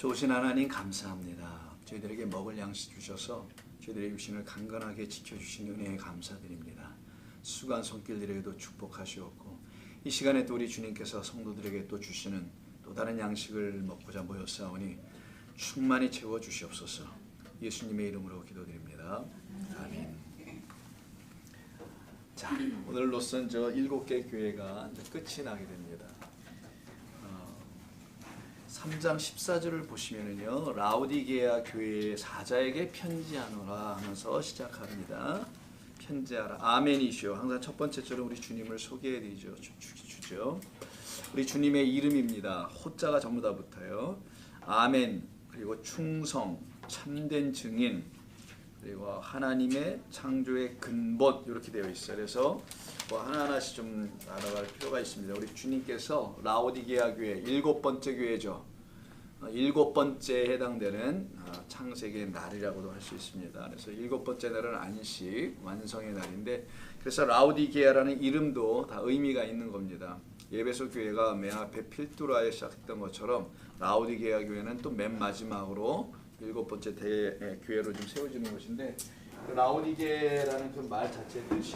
좋으신 하나님 감사합니다. 저희들에게 먹을 양식 주셔서 저희들의 육신을 강건하게 지켜주신 은혜에 감사드립니다. 수고한 손길들에게도 축복하시옵고 이 시간에 또 우리 주님께서 성도들에게 또 주시는 또 다른 양식을 먹고자 모였사오니 충만히 채워주시옵소서. 예수님의 이름으로 기도드립니다. 아멘. 자, 오늘로선 저 7개 교회가 끝이 나게 됩니다. 3장 14절을 보시면은요, 라오디게아 교회의 사자에게 편지하노라 하면서 시작합니다. 편지하라. 아멘이시오. 항상 첫 번째 절은 우리 주님을 소개해드리죠. 주죠. 우리 주님의 이름입니다. 호자가 전부 다 붙어요. 아멘, 그리고 충성, 참된 증인, 그리고 하나님의 창조의 근본 이렇게 되어 있어요. 그래서 뭐 하나하나씩 좀 알아갈 필요가 있습니다. 우리 주님께서 라오디게아 교회 7번째 교회죠. 7번째에 해당되는 창세기의 날이라고도 할 수 있습니다. 그래서 7번째 날은 안식, 완성의 날인데 그래서 라오디게아라는 이름도 다 의미가 있는 겁니다. 에베소 교회가 맨 앞에 필두라에 시작했던 것처럼 라오디게아 교회는 또 맨 마지막으로 7번째 교회로 좀 세워지는 것인데 그 라오디게라는 그 말 자체의 뜻이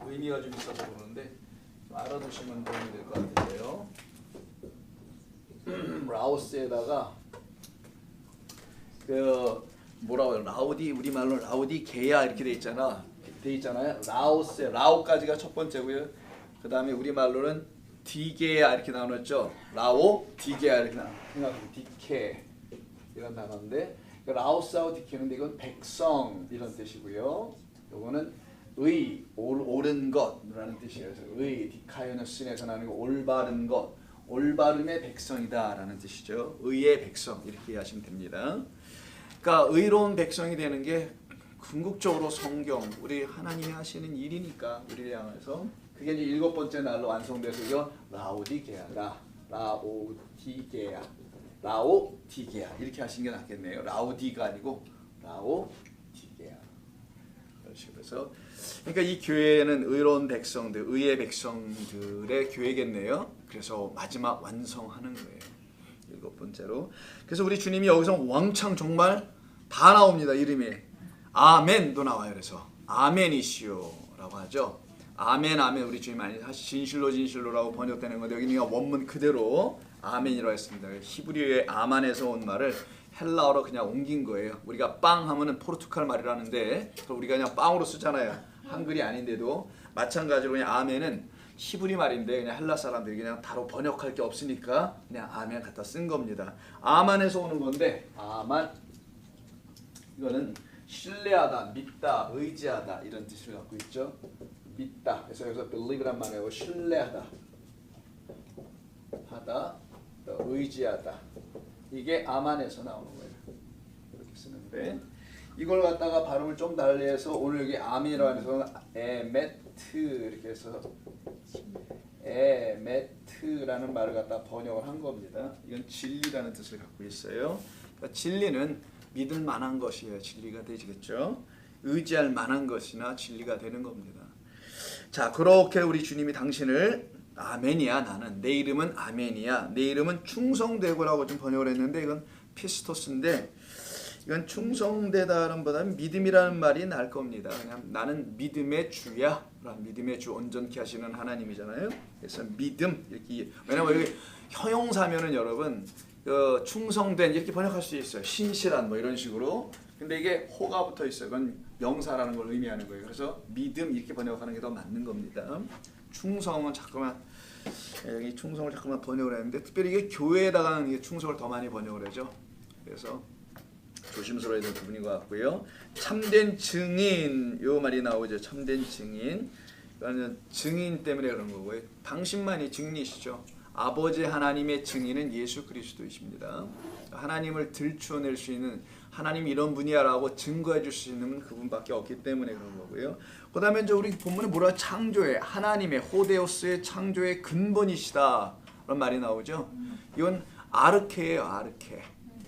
의미가 좀 있어서 그러는데 좀 알아두시면 도움이 될 것 같은데요. 라오스에다가 그 뭐라고 해요? 라오디 우리말로 라오디게아 이렇게 돼 있잖아요. 라오스에 라오까지가 첫 번째고요. 그 다음에 우리말로는 디게아 이렇게 나눴죠. 라오 디게아 이렇게 생각하면 디케 이런 단어인데 라오스하고 디케는데 이건 백성 이런 뜻이고요. 요거는 옳은 것이라는 뜻이에요. 그래서 디카이너스에서 나는 올바른 것, 올바름의 백성이다라는 뜻이죠. 의의 백성 이렇게 이해하시면 됩니다. 그러니까 의로운 백성이 되는 게 궁극적으로 성경, 우리 하나님이 하시는 일이니까 우리를 향해서 그게 이제 7번째 날로 완성돼서 이거 라오디게아다. 라오디게아 이렇게 하시는 게 낫겠네요. 라오디가 아니고 라오디게아. 그래서 그러니까 이 교회는 의로운 백성들, 의의 백성들의 교회겠네요. 그래서 마지막 완성하는 거예요. 7번째로. 그래서 우리 주님이 여기서 왕창 정말 다 나옵니다. 이름이 아멘도 나와요. 그래서 아멘이시오라고 하죠. 아멘 우리 주님 많이 진실로라고 번역되는 건데 여기는 원문 그대로 아멘이라고 했습니다. 히브리어의 아만에서 온 말을 헬라어로 그냥 옮긴 거예요. 우리가 빵 하면은 포르투갈 말이라는데 우리가 그냥 빵으로 쓰잖아요. 한글이 아닌데도 마찬가지로 그냥 아멘은 히브리 말인데 그냥 헬라 사람들이 그냥 바로 번역할 게 없으니까 그냥 아멘 갖다 쓴 겁니다. 아만에서 오는 건데 아만 이거는 신뢰하다, 믿다, 의지하다 이런 뜻을 갖고 있죠. 믿다. 그래서 여기서 believe란 말이고 신뢰하다, 하다, 의지하다. 이게 아만에서 나오는 거예요. 이렇게 쓰는데 이걸 갖다가 발음을 좀 달리해서 오늘 여기 아미라고 해서 에메트 이렇게 해서 에메트라는 말을 갖다 번역을 한 겁니다. 이건 진리라는 뜻을 갖고 있어요. 그러니까 진리는 믿을 만한 것이에요. 진리가 되겠죠. 의지할 만한 것이나 진리가 되는 겁니다. 자, 그렇게 우리 주님이 당신을 아멘이야 나는 내 이름은 아멘이야 내 이름은 충성되고라고 좀 번역을 했는데 이건 피스토스인데 이건 충성되다는 보다는 믿음이라는 말이 나을 겁니다. 그냥 나는 믿음의 주야. 믿음의 주 온전케 하시는 하나님이잖아요. 그래서 믿음 이렇게 왜냐면 여기 형용사면은 여러분 충성된 이렇게 번역할 수 있어요. 신실한 뭐 이런 식으로. 근데 이게 호가 붙어 있어요. 그건 명사라는 걸 의미하는 거예요. 그래서 믿음 이렇게 번역하는 게 더 맞는 겁니다. 충성은 자꾸만 여기 충성을 자꾸만 번역을 했는데 특별히 이게 교회에다가는 이게 충성을 더 많이 번역을 하죠. 그래서 조심스러워야 될 부분인 것 같고요. 참된 증인 요 말이 나오죠. 참된 증인. 그러니까 증인 때문에 그런 거고요. 당신만이 증인이시죠. 아버지 하나님의 증인은 예수 그리스도이십니다. 하나님을 들추어낼 수 있는 하나님이 이런 분이야라고 증거해 줄 수 있는 그분밖에 없기 때문에 그런 거고요. 그 다음에 이제 우리 본문에 뭐라 창조의 하나님의 호데오스의 창조의 근본이시다 그런 말이 나오죠. 이건 아르케예요. 아르케.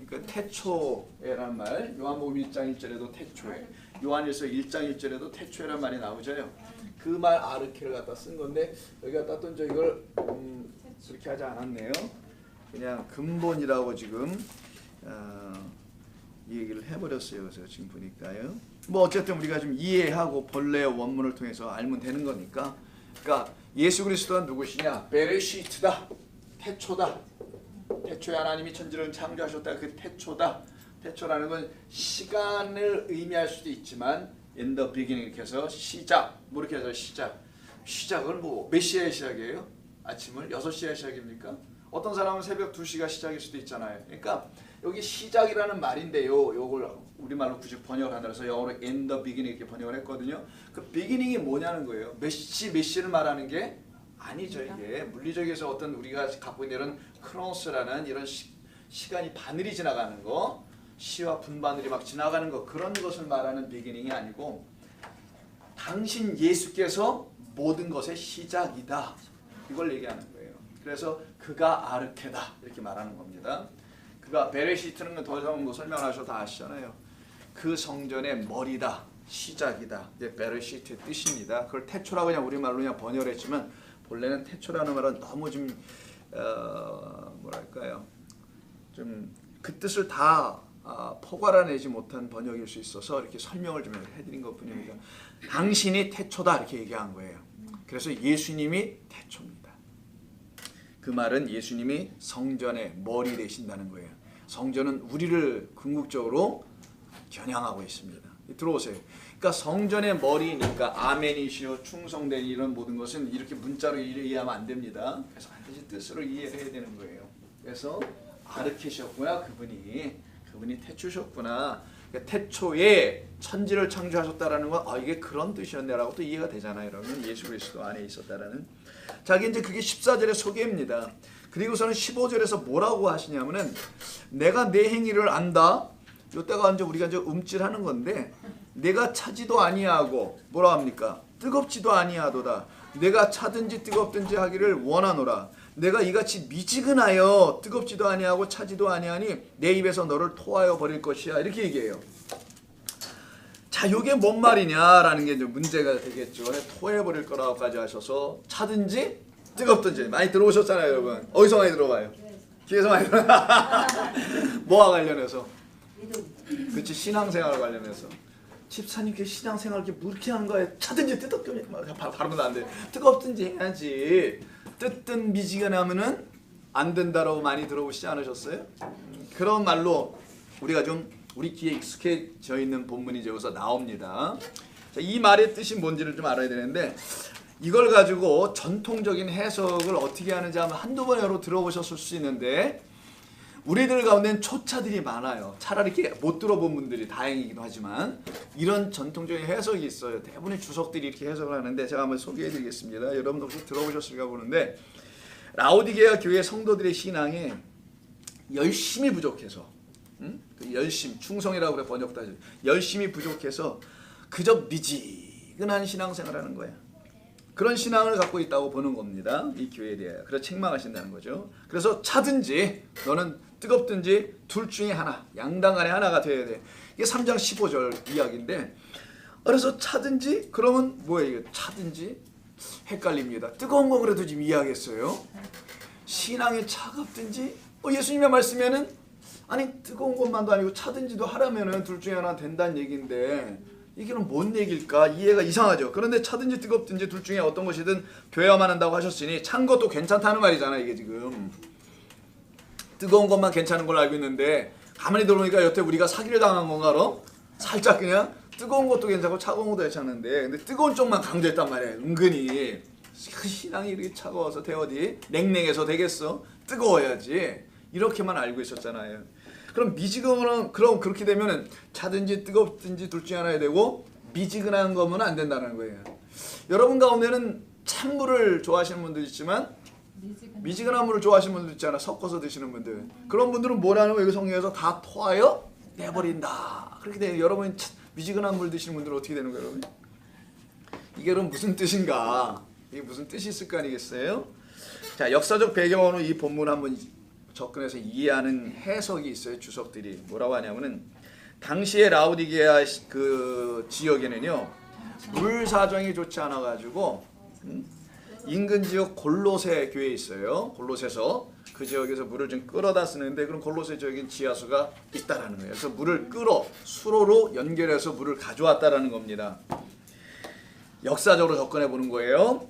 그러니까 태초에란 말. 요한복음 1장 1절에도 태초에. 요한일서 1장 1절에도 태초에란 말이 나오죠. 그 말 아르케를 갖다 쓴 건데 여기 갖다 또 이제 이걸 그렇게 하지 않았네요. 그냥 근본이라고 지금 이 얘기를 해버렸어요. 그래서 지금 보니까요. 뭐 어쨌든 우리가 좀 이해하고 본래의 원문을 통해서 알면 되는 거니까. 그러니까 예수 그리스도가 누구시냐? 베레시트다. 태초다. 태초에 하나님이 천지를 창조하셨다. 그 태초다. 태초라는 건 시간을 의미할 수도 있지만 in the beginning 이렇게 해서 시작. 뭐 이렇게 해서 시작. 시작은 뭐 몇 시에 시작이에요? 아침을 6시에 시작입니까? 어떤 사람은 새벽 2시가 시작일 수도 있잖아요. 그러니까 여기 시작이라는 말인데요. 요걸 우리말로 굳이 번역을 한다 해서 영어로 in the beginning 이렇게 번역을 했거든요. 그 beginning이 뭐냐는 거예요. 몇 시를 말하는 게 아니죠. 이게 물리적에서 어떤 우리가 갖고 있는 이런 크로노스라는 이런 시간이 바늘이 지나가는 거, 시와 분바늘이 막 지나가는 거, 그런 것을 말하는 beginning이 아니고 당신 예수께서 모든 것의 시작이다. 이걸 얘기하는 거예요. 그래서 그가 아르케다 이렇게 말하는 겁니다. 그가 베레시트는 더 이상 뭐 설명하셔도 다 아시잖아요. 그 성전의 머리다, 시작이다. 이제 베레시트의 뜻입니다. 그걸 태초라고 그냥 우리말로 그냥 번역을 했지만 본래는 태초라는 말은 너무 좀 뭐랄까요, 좀 그 뜻을 다 포괄해내지 못한 번역일 수 있어서 이렇게 설명을 좀 해드린 것뿐입니다. 당신이 태초다 이렇게 얘기한 거예요. 그래서 예수님이 태초입니다. 그 말은 예수님이 성전의 머리 되신다는 거예요. 성전은 우리를 궁극적으로 겨냥하고 있습니다. 들어오세요. 그러니까 성전의 머리니까 아멘이시오, 충성되니 이런 모든 것은 이렇게 문자로 이해하면 안 됩니다. 그래서 반드시 뜻으로 이해를 해야 되는 거예요. 그래서 아르케셨구나, 그분이 태초셨구나. 그러니까 태초에 천지를 창조하셨다라는 건 이게 그런 뜻이었네라고 또 이해가 되잖아요. 여러분 예수 그리스도 안에 있었다라는. 자, 이제 그게 14절의 소개입니다. 그리고서는 15절에서 뭐라고 하시냐면은 내가 내 행위를 안다. 이때가 이제 우리가 이제 움찔하는 건데 내가 차지도 아니하고 뭐라 합니까? 뜨겁지도 아니하도다. 내가 차든지 뜨겁든지 하기를 원하노라. 내가 이같이 미지근하여 뜨겁지도 아니하고 차지도 아니하니 내 입에서 너를 토하여 버릴 것이야. 이렇게 얘기해요. 자, 이게 뭔 말이냐라는 게 이제 문제가 되겠죠. 토해 버릴 거라고까지 하셔서 차든지 뜨겁든지 많이 들어오셨잖아요, 여러분. 어디서 많이 들어봐요? 귀에서 많이 들어. 뭐와 관련해서? 그렇지, 신앙생활 관련해서. 집사님께 신앙생활 이렇게 뭐 이렇게 하는 거야? 차든지 뜨겁든지 발음은 안 돼. 뜨겁든지 해야지. 뜨뜻 미지근하면은 안 된다라고 많이 들어보시지 않으셨어요? 그런 말로 우리가 좀 우리 귀에 익숙해져 있는 본문이 여기서 나옵니다. 자, 이 말의 뜻이 뭔지를 좀 알아야 되는데 이걸 가지고 전통적인 해석을 어떻게 하는지 한번 한두 번 여러 들어보셨을 수 있는데 우리들 가운데는 초차들이 많아요. 차라리 이렇게 못 들어본 분들이 다행이기도 하지만 이런 전통적인 해석이 있어요. 대부분의 주석들이 이렇게 해석을 하는데 제가 한번 소개해드리겠습니다. 여러분도 혹시 들어보셨을까 보는데 라오디게아 교회 성도들의 신앙에 열심이 부족해서 그 열심, 충성이라고 그래 번역도 하죠. 열심이 부족해서 그저 미지근한 신앙생활을 하는 거야. 그런 신앙을 갖고 있다고 보는 겁니다. 이 교회에 대해. 그래서 책망하신다는 거죠. 그래서 차든지 너는 뜨겁든지 둘 중에 하나, 양당간에 하나가 돼야 돼. 이게 3장 15절 이야기인데 그래서 차든지 그러면 뭐예요? 차든지 헷갈립니다. 뜨거운 거 그래도 지금 이해하겠어요? 신앙이 차갑든지 예수님의 말씀에는 아니 뜨거운 것만도 아니고 차든지도 하라면은 둘 중에 하나 된다는 얘기인데 이게는 뭔 얘기일까? 이해가 이상하죠. 그런데 차든지 뜨겁든지 둘 중에 어떤 것이든 되어야만 한다고 하셨으니 찬 것도 괜찮다는 말이잖아. 이게 지금 뜨거운 것만 괜찮은 걸로 알고 있는데 가만히 들어보니까 여태 우리가 사기를 당한 건가? 그럼? 살짝 그냥 뜨거운 것도 괜찮고 차가운 것도 괜찮은데 근데 뜨거운 쪽만 강조했단 말이야. 은근히 신앙이 이렇게 차가워서 어디 냉랭해서 되겠어? 뜨거워야지. 이렇게만 알고 있었잖아요. 그럼 미지근은 그럼 그렇게 되면은 차든지 뜨겁든지 둘 중에 하나야 되고 미지근한 거면 안 된다는 거예요. 여러분 가운데는 찬물을 좋아하시는 분들 있지만 미지근한 물을 좋아하시는 분들 있잖아. 섞어서 드시는 분들. 그런 분들은 뭐라는 거예요? 성경에서 다 토하여 내버린다. 그렇게 돼요. 여러분이 미지근한 물 드시는 분들은 어떻게 되는 거예요, 여러분? 이게 그럼 무슨 뜻인가? 이게 무슨 뜻이 있을 거 아니겠어요? 자, 역사적 배경으로 이 본문 한번 접근해서 이해하는 해석이 있어요. 주석들이 뭐라고 하냐면은 당시에 라오디게아 그 지역에는요 물 사정이 좋지 않아 가지고 인근 지역 골로새 교회에 있어요. 골로새서 그 지역에서 물을 좀 끌어다 쓰는데 그럼 골로새 지역엔 지하수가 있다라는 거예요. 그래서 물을 끌어 수로로 연결해서 물을 가져왔다라는 겁니다. 역사적으로 접근해 보는 거예요.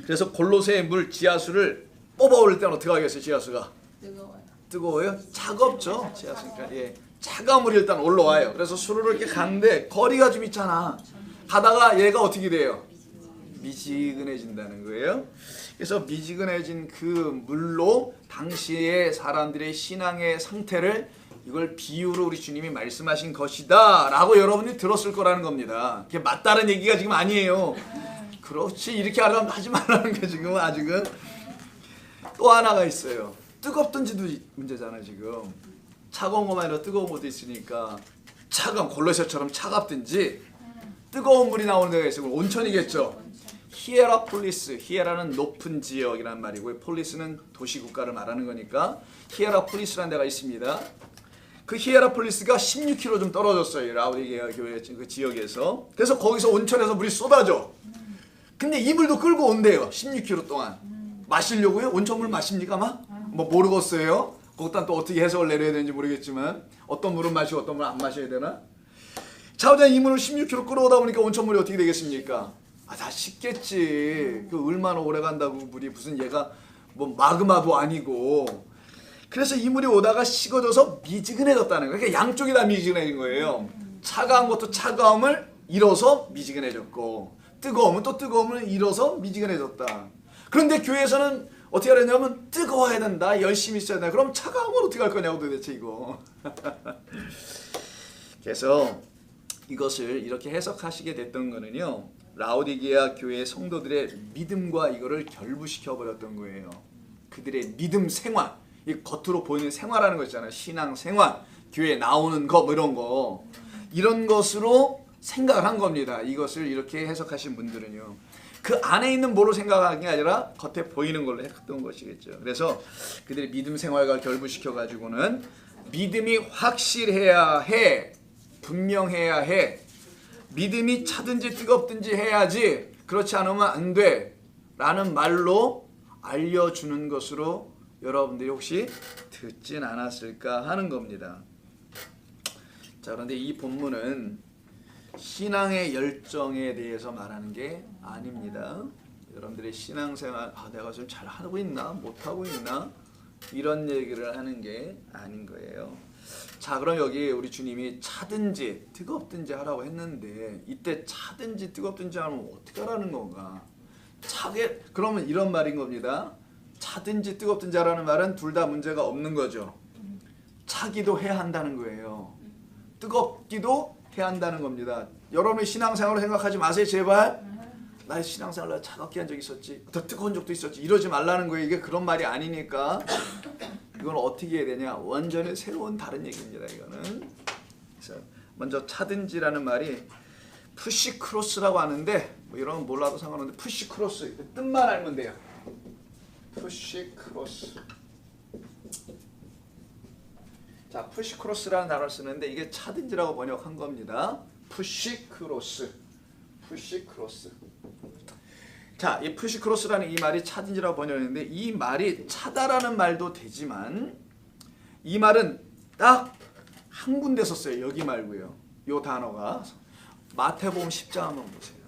그래서 골로새의 물 지하수를 뽑아올 때는 어떻게 하겠어요? 지하수가 뜨거워요. 뜨거워요? 차갑죠. 지하수니까 예. 차가운 물이 일단 올라와요. 그래서 수로를 이렇게 가는데 거리가 좀 있잖아. 가다가 얘가 어떻게 돼요? 미지근해진다는 거예요. 그래서 미지근해진 그 물로 당시의 사람들의 신앙의 상태를 이걸 비유로 우리 주님이 말씀하신 것이다 라고 여러분이 들었을 거라는 겁니다. 그게 맞다는 얘기가 지금 아니에요. 그렇지 이렇게 하지 말라는 게 지금 아직은. 또 하나가 있어요. 뜨겁든지도 문제잖아 지금. 차가운 것만 아니라 뜨거운 것도 있으니까 차가운 골로새처럼 차갑든지 뜨거운 물이 나오는 데가 있어요. 온천이겠죠. 히에라폴리스, 히에라는 높은 지역이란 말이고 폴리스는 도시국가를 말하는 거니까 히에라폴리스라는 데가 있습니다. 그 히에라폴리스가 16km 좀 떨어졌어요. 라우디게아 교회 그 지역에서. 그래서 거기서 온천에서 물이 쏟아져. 근데 이 물도 끌고 온대요. 16km 동안. 마시려고요? 온천물 마십니까 막? 뭐 모르겠어요. 거기다 또 어떻게 해석을 내려야 되는지 모르겠지만 어떤 물은 마시고 어떤 물은 안 마셔야 되나? 자, 이 물을 16km 끌어오다 보니까 온천물이 어떻게 되겠습니까? 다 식겠지. 그 얼마나 오래 간다고 물이 무슨 얘가 뭐 마그마도 아니고. 그래서 이 물이 오다가 식어져서 미지근해졌다는 거예요. 그러니까 양쪽이 다 미지근해진 거예요. 차가운 것도 차가움을 잃어서 미지근해졌고 뜨거움은 또 뜨거움을 잃어서 미지근해졌다. 그런데 교회에서는 어떻게 하려냐면 뜨거워야 된다. 열심히 있어야 된다. 그럼 차가운 걸 어떻게 할 거냐고 도대체 이거. 그래서 이것을 이렇게 해석하시게 됐던 거는요. 라오디게아 교회 성도들의 믿음과 이거를 결부시켜 버렸던 거예요. 그들의 믿음 생활, 이 겉으로 보이는 생활하는 거 있잖아요. 신앙 생활, 교회 나오는 거 뭐 이런 거 이런 것으로 생각을 한 겁니다. 이것을 이렇게 해석하신 분들은요. 그 안에 있는 뭐로 생각하는 게 아니라 겉에 보이는 걸로 했던 것이겠죠. 그래서 그들의 믿음 생활과 결부시켜 가지고는 믿음이 확실해야 해, 분명해야 해. 믿음이 차든지 뜨겁든지 해야지 그렇지 않으면 안 돼 라는 말로 알려주는 것으로 여러분들이 혹시 듣진 않았을까 하는 겁니다. 자, 그런데 이 본문은 신앙의 열정에 대해서 말하는 게 아닙니다. 여러분들의 신앙생활 내가 좀 잘하고 있나 못하고 있나 이런 얘기를 하는 게 아닌 거예요. 자, 그럼 여기 우리 주님이 차든지 뜨겁든지 하라고 했는데 이때 차든지 뜨겁든지 하면 어떻게 하라는 건가? 차게 그러면 이런 말인 겁니다. 차든지 뜨겁든지 하라는 말은 둘 다 문제가 없는 거죠. 차기도 해야 한다는 거예요. 뜨겁기도 해야 한다는 겁니다. 여러분의 신앙생활을 생각하지 마세요 제발. 나의 신앙생활을 차갑게 한 적이 있었지 더 뜨거운 적도 있었지 이러지 말라는 거예요. 이게 그런 말이 아니니까 이건 어떻게 해야 되냐? 완전히 새로운 다른 얘기입니다. 이거는. 그래서 먼저 차든지라는 말이 푸시크로스라고 하는데 뭐 이런 건 몰라도 상관없는데 푸시크로스 뜻만 알면 돼요. 푸시크로스. 자, 푸시크로스라는 단어를 쓰는데 이게 차든지라고 번역한 겁니다. 푸시크로스. 푸시크로스. 자, 이 푸시크로스라는 이 말이 차든지라고 번역했는데 이 말이 차다라는 말도 되지만 이 말은 딱 한 군데 썼어요. 여기 말고요. 이 단어가 마태복음 10장 한번 보세요.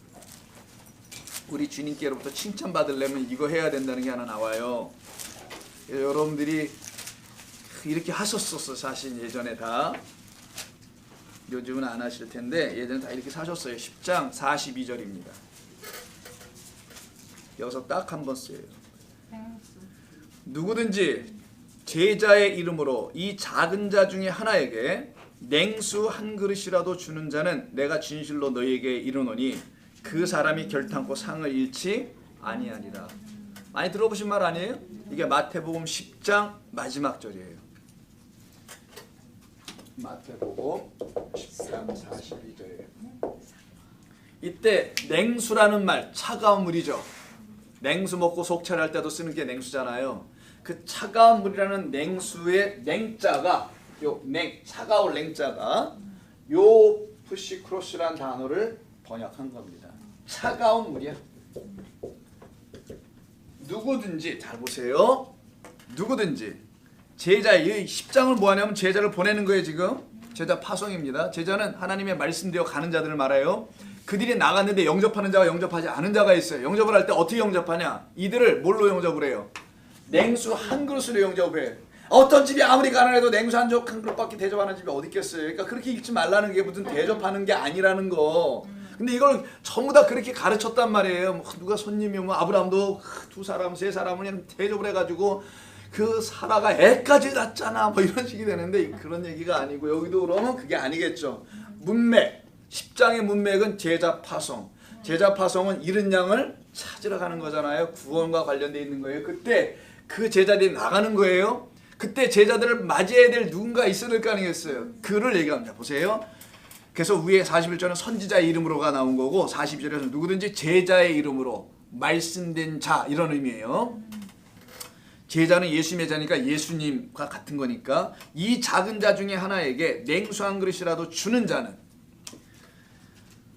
우리 주님께로부터 칭찬받으려면 이거 해야 된다는 게 하나 나와요. 여러분들이 이렇게 하셨었어 사실 예전에 다. 요즘은 안 하실 텐데 예전에 다 이렇게 사셨어요. 10장 42절입니다. 여기서 딱 한 번 써요. 누구든지 제자의 이름으로 이 작은 자 중에 하나에게 냉수 한 그릇이라도 주는 자는 내가 진실로 너희에게 이르노니 그 사람이 결탄코 상을 잃지 아니하니라. 많이 들어보신 말 아니에요? 이게 마태복음 10장 마지막 절이에요. 마태복음 10장 42절이에요. 이때 냉수라는 말 차가운 물이죠. 냉수 먹고 속차할 때도 쓰는 게 냉수잖아요. 그 차가운 물이라는 냉수의 냉자가 차가울 냉자가 요 푸시크로스라는 단어를 번역한 겁니다. 차가운 물이야. 누구든지 잘 보세요. 누구든지 제자 이 10장을 뭐 하냐면 제자를 보내는 거예요. 지금 제자 파송입니다. 제자는 하나님의 말씀되어 가는 자들을 말해요. 그들이 나갔는데 영접하는 자와 영접하지 않은 자가 있어요. 영접을 할 때 어떻게 영접하냐? 이들을 뭘로 영접을 해요? 냉수 한 그릇으로 영접해. 어떤 집이 아무리 가난해도 냉수 한 그릇밖에 대접하는 집이 어디 있겠어요? 그러니까 그렇게 읽지 말라는 게 무슨 대접하는 게 아니라는 거. 근데 이걸 전부 다 그렇게 가르쳤단 말이에요. 뭐 누가 손님이 오면 아브라함도 2사람 3사람을 그냥 대접을 해가지고 그 사라가 애까지 낳잖아 뭐 이런 식이 되는데 그런 얘기가 아니고 여기도 그러면 그게 아니겠죠. 문맥 10장의 문맥은 제자 파송. 제자 파송은 잃은 양을 찾으러 가는 거잖아요. 구원과 관련돼 있는 거예요. 그때 그 제자들이 나가는 거예요. 그때 제자들을 맞이해야 될 누군가 있을 거 아니겠어요. 그를 얘기합니다. 보세요. 그래서 위에 41절은 선지자의 이름으로가 나온 거고 42절에서 누구든지 제자의 이름으로 말씀된 자 이런 의미예요. 제자는 예수님의 자니까 예수님과 같은 거니까 이 작은 자 중에 하나에게 냉수 한 그릇이라도 주는 자는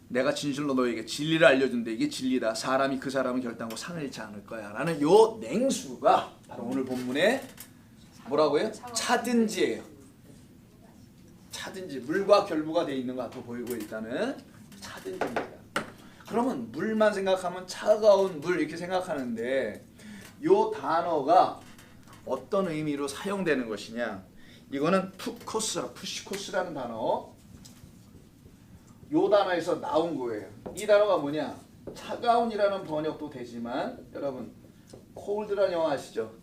내가 진실로 너에게 진리를 알려준대. 이게 진리다. 사람이 그 사람을 결단하고 상을 잃지 않을 거야 라는 요 냉수가 바로 오늘 본문에 뭐라고요? 차든지예요. 차든지 물과 결부가 되어 있는 것 같아 보이고 일단은 차든지입니다. 그러면 물만 생각하면 차가운 물 이렇게 생각하는데 요 단어가 어떤 의미로 사용되는 것이냐? 이거는 푸시코스라는 단어. 요 단어에서 나온 거예요. 이 단어가 뭐냐? 차가운이라는 번역도 되지만 여러분 cold라는 영어 아시죠?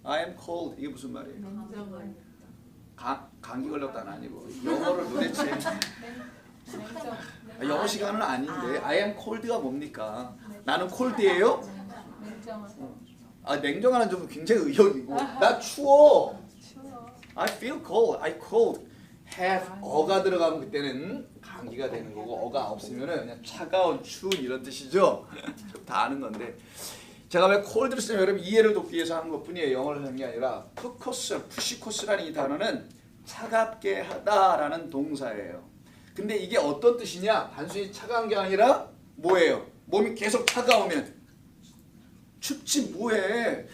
I am cold 이게 무슨 말이에요? 감기 걸렸다는 아니고 영어를 도대체 영어 시간은 아닌데 I am cold가 뭡니까? 나는 cold예요? 냉정하는 좀 굉장히 의욕이고 나 추워. I feel cold. I cold. have 어가 들어가면 그때는 감기가 되는 거고 어가 없으면은 그냥 차가운 추운 이런 뜻이죠. 다 아는 건데 제가 왜 cold를 쓰냐면 여러분 이해를 돕기 위해서 하는 것뿐이에요. 영어를 하는 게 아니라 푸시코스라는 이 단어는 차갑게 하다라는 동사예요. 근데 이게 어떤 뜻이냐? 단순히 차가운 게 아니라 뭐예요? 몸이 계속 차가우면 춥지 뭐해?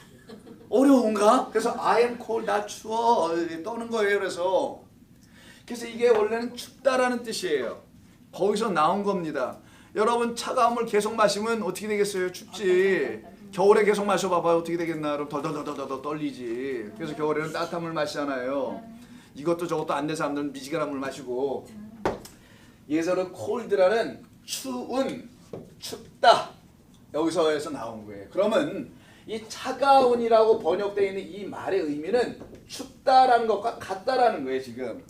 어려운가? 그래서 I am cold 나 추워 떠는 거예요. 그래서 이게 원래는 춥다라는 뜻이에요. 거기서 나온 겁니다. 여러분 차가운 물 계속 마시면 어떻게 되겠어요? 춥지. 겨울에 계속 마셔봐봐요. 어떻게 되겠나? 그럼 덜덜덜덜 떨리지. 그래서 겨울에는 따뜻한 물 마시잖아요. 이것도 저것도 안 된 사람들은 미지근한 물 마시고. 예서는 cold라는 추운, 춥다. 여기서에서 나온 거예요. 그러면 이 차가운이라고 번역되어 있는 이 말의 의미는 춥다라는 것과 같다라는 거예요. 지금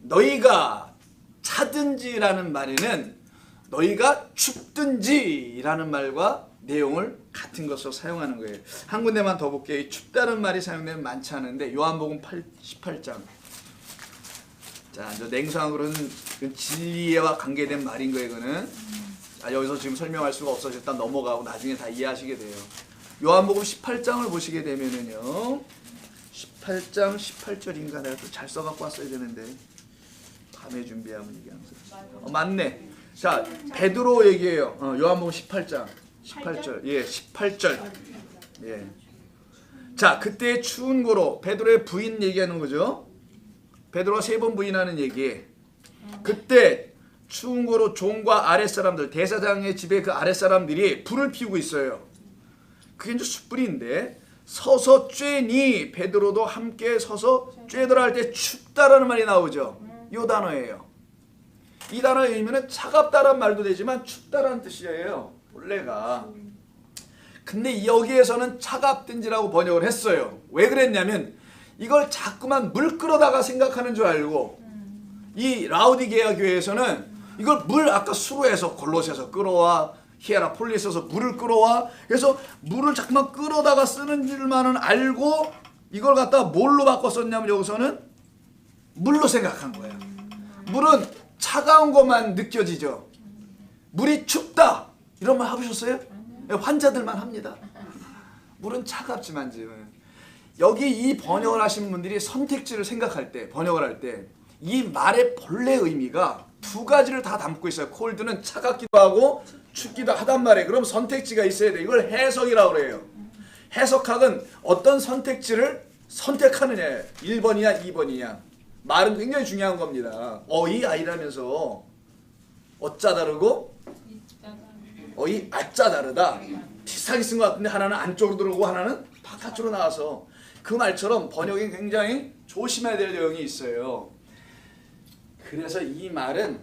너희가 차든지라는 말에는 너희가 춥든지라는 말과 내용을 같은 것으로 사용하는 거예요. 한 군데만 더 볼게요. 이 춥다는 말이 사용되면 많지 않은데 요한복음 18장. 자, 저 냉수함으로는 진리와 관계된 말인 거예요. 이거는 여기서 지금 설명할 수가 없어서 일단 넘어가고 나중에 다 이해하시게 돼요. 요한복음 18장을 보시게 되면은요. 18장 18절인가 내가 또 잘 써갖고 왔어야 되는데 밤에 준비하면 이게 항상 맞네. 자, 베드로 얘기해요. 요한복음 18장 18절. 예, 18절. 예. 자, 그때 추운 고로 베드로의 부인 얘기하는 거죠. 베드로가 3번 부인하는 얘기. 그때 추운 고로 종과 아랫사람들 대사장의 집에 그 아랫사람들이 불을 피우고 있어요. 그게 이제 숯불인데 서서 쬐니 베드로도 함께 서서 쬐더라 할 때 춥다라는 말이 나오죠. 이 단어예요. 이 단어의 의미는 차갑다라는 말도 되지만 춥다라는 뜻이에요. 원래가. 근데 여기에서는 차갑든지라고 번역을 했어요. 왜 그랬냐면 이걸 자꾸만 물 끓여다가 생각하는 줄 알고 이 라우디게아 교회에서는 이걸 물 아까 수로에서 골로새서 끌어와 히에라폴리스에서 물을 끌어와 그래서 물을 자꾸만 끌어다가 쓰는 줄만은 알고 이걸 갖다가 뭘로 바꿨었냐면 여기서는 물로 생각한 거예요. 물은 차가운 것만 느껴지죠. 물이 춥다 이런 말 해보셨어요? 환자들만 합니다. 물은 차갑지만 지금 여기 이 번역을 하신 분들이 선택지를 생각할 때 번역을 할 때 이 말의 본래 의미가 두 가지를 다 담고 있어요. 콜드는 차갑기도 하고 춥기도 하단 말이에요. 그럼 선택지가 있어야 돼. 이걸 해석이라고 그래요. 해석학은 어떤 선택지를 선택하느냐. 1번이냐 2번이냐. 말은 굉장히 중요한 겁니다. 어이 아이라면서 어짜 다르고 어이 아짜 다르다. 비슷하게 쓴 것 같은데 하나는 안쪽으로 들어오고 하나는 바깥으로 나와서 그 말처럼 번역이 굉장히 조심해야 될 내용이 있어요. 그래서 이 말은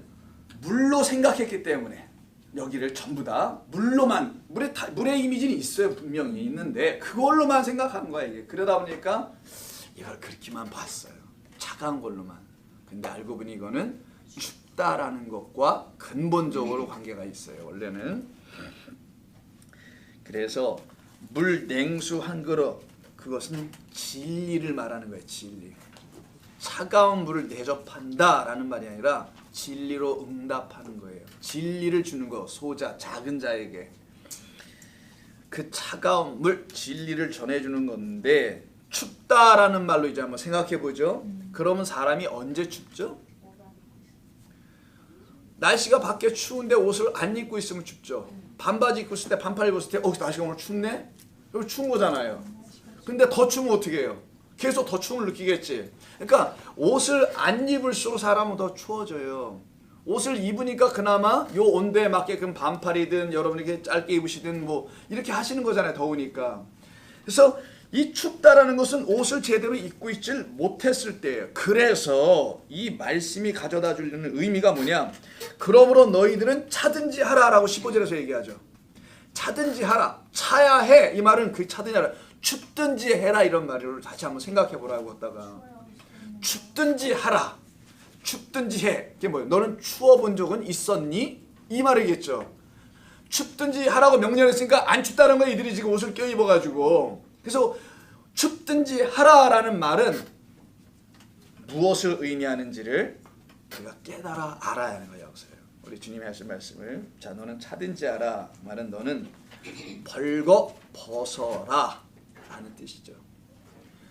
물로 생각했기 때문에 여기를 전부 다 물로만 물의 이미지는 있어요. 분명히 있는데 그걸로만 생각한 거야 이게. 그러다 보니까 이걸 그렇게만 봤어요. 차가운 걸로만. 근데 알고 보니 이거는 춥다라는 것과 근본적으로 관계가 있어요. 원래는. 그래서 물 냉수 한 그릇 그것은 진리를 말하는 거예요. 진리. 차가운 물을 대접한다라는 말이 아니라 진리로 응답하는 거예요. 진리를 주는 거. 소자 작은 자에게 그 차가운 물 진리를 전해주는 건데 춥다라는 말로 이제 한번 생각해 보죠. 그러면 사람이 언제 춥죠? 날씨가 밖에 추운데 옷을 안 입고 있으면 춥죠. 반바지 입고 있을 때 반팔 입었을 때 날씨가 오늘 춥네? 그럼 추운 거잖아요. 근데 더 추우면 어떻게 해요? 계속 더 추움을 느끼겠지. 그러니까 옷을 안 입을수록 사람은 더 추워져요. 옷을 입으니까 그나마 요 온도에 맞게끔 반팔이든 여러분이 이렇게 짧게 입으시든 뭐 이렇게 하시는 거잖아요. 더우니까. 그래서 이 춥다라는 것은 옷을 제대로 입고 있질 못했을 때예요. 그래서 이 말씀이 가져다 주는 의미가 뭐냐? 그러므로 너희들은 차든지 하라라고 15절에서 얘기하죠. 차든지 하라. 차야 해. 이 말은 그 차든지 하라. 춥든지 해라 이런 말을 다시 한번 생각해 보라고 했다가 춥든지 하라. 춥든지 해. 이게 뭐예요? 너는 추워본 적은 있었니? 이 말이겠죠. 춥든지 하라고 명령했으니까 안 춥다는 거 이들이 지금 옷을 껴입어가지고. 그래서 춥든지 하라라는 말은 무엇을 의미하는지를 우리가 깨달아 알아야 하는 거예요. 우리 주님이 하신 말씀을 자 너는 차든지 하라 말은 너는 벌거 벗어라 라는 뜻이죠.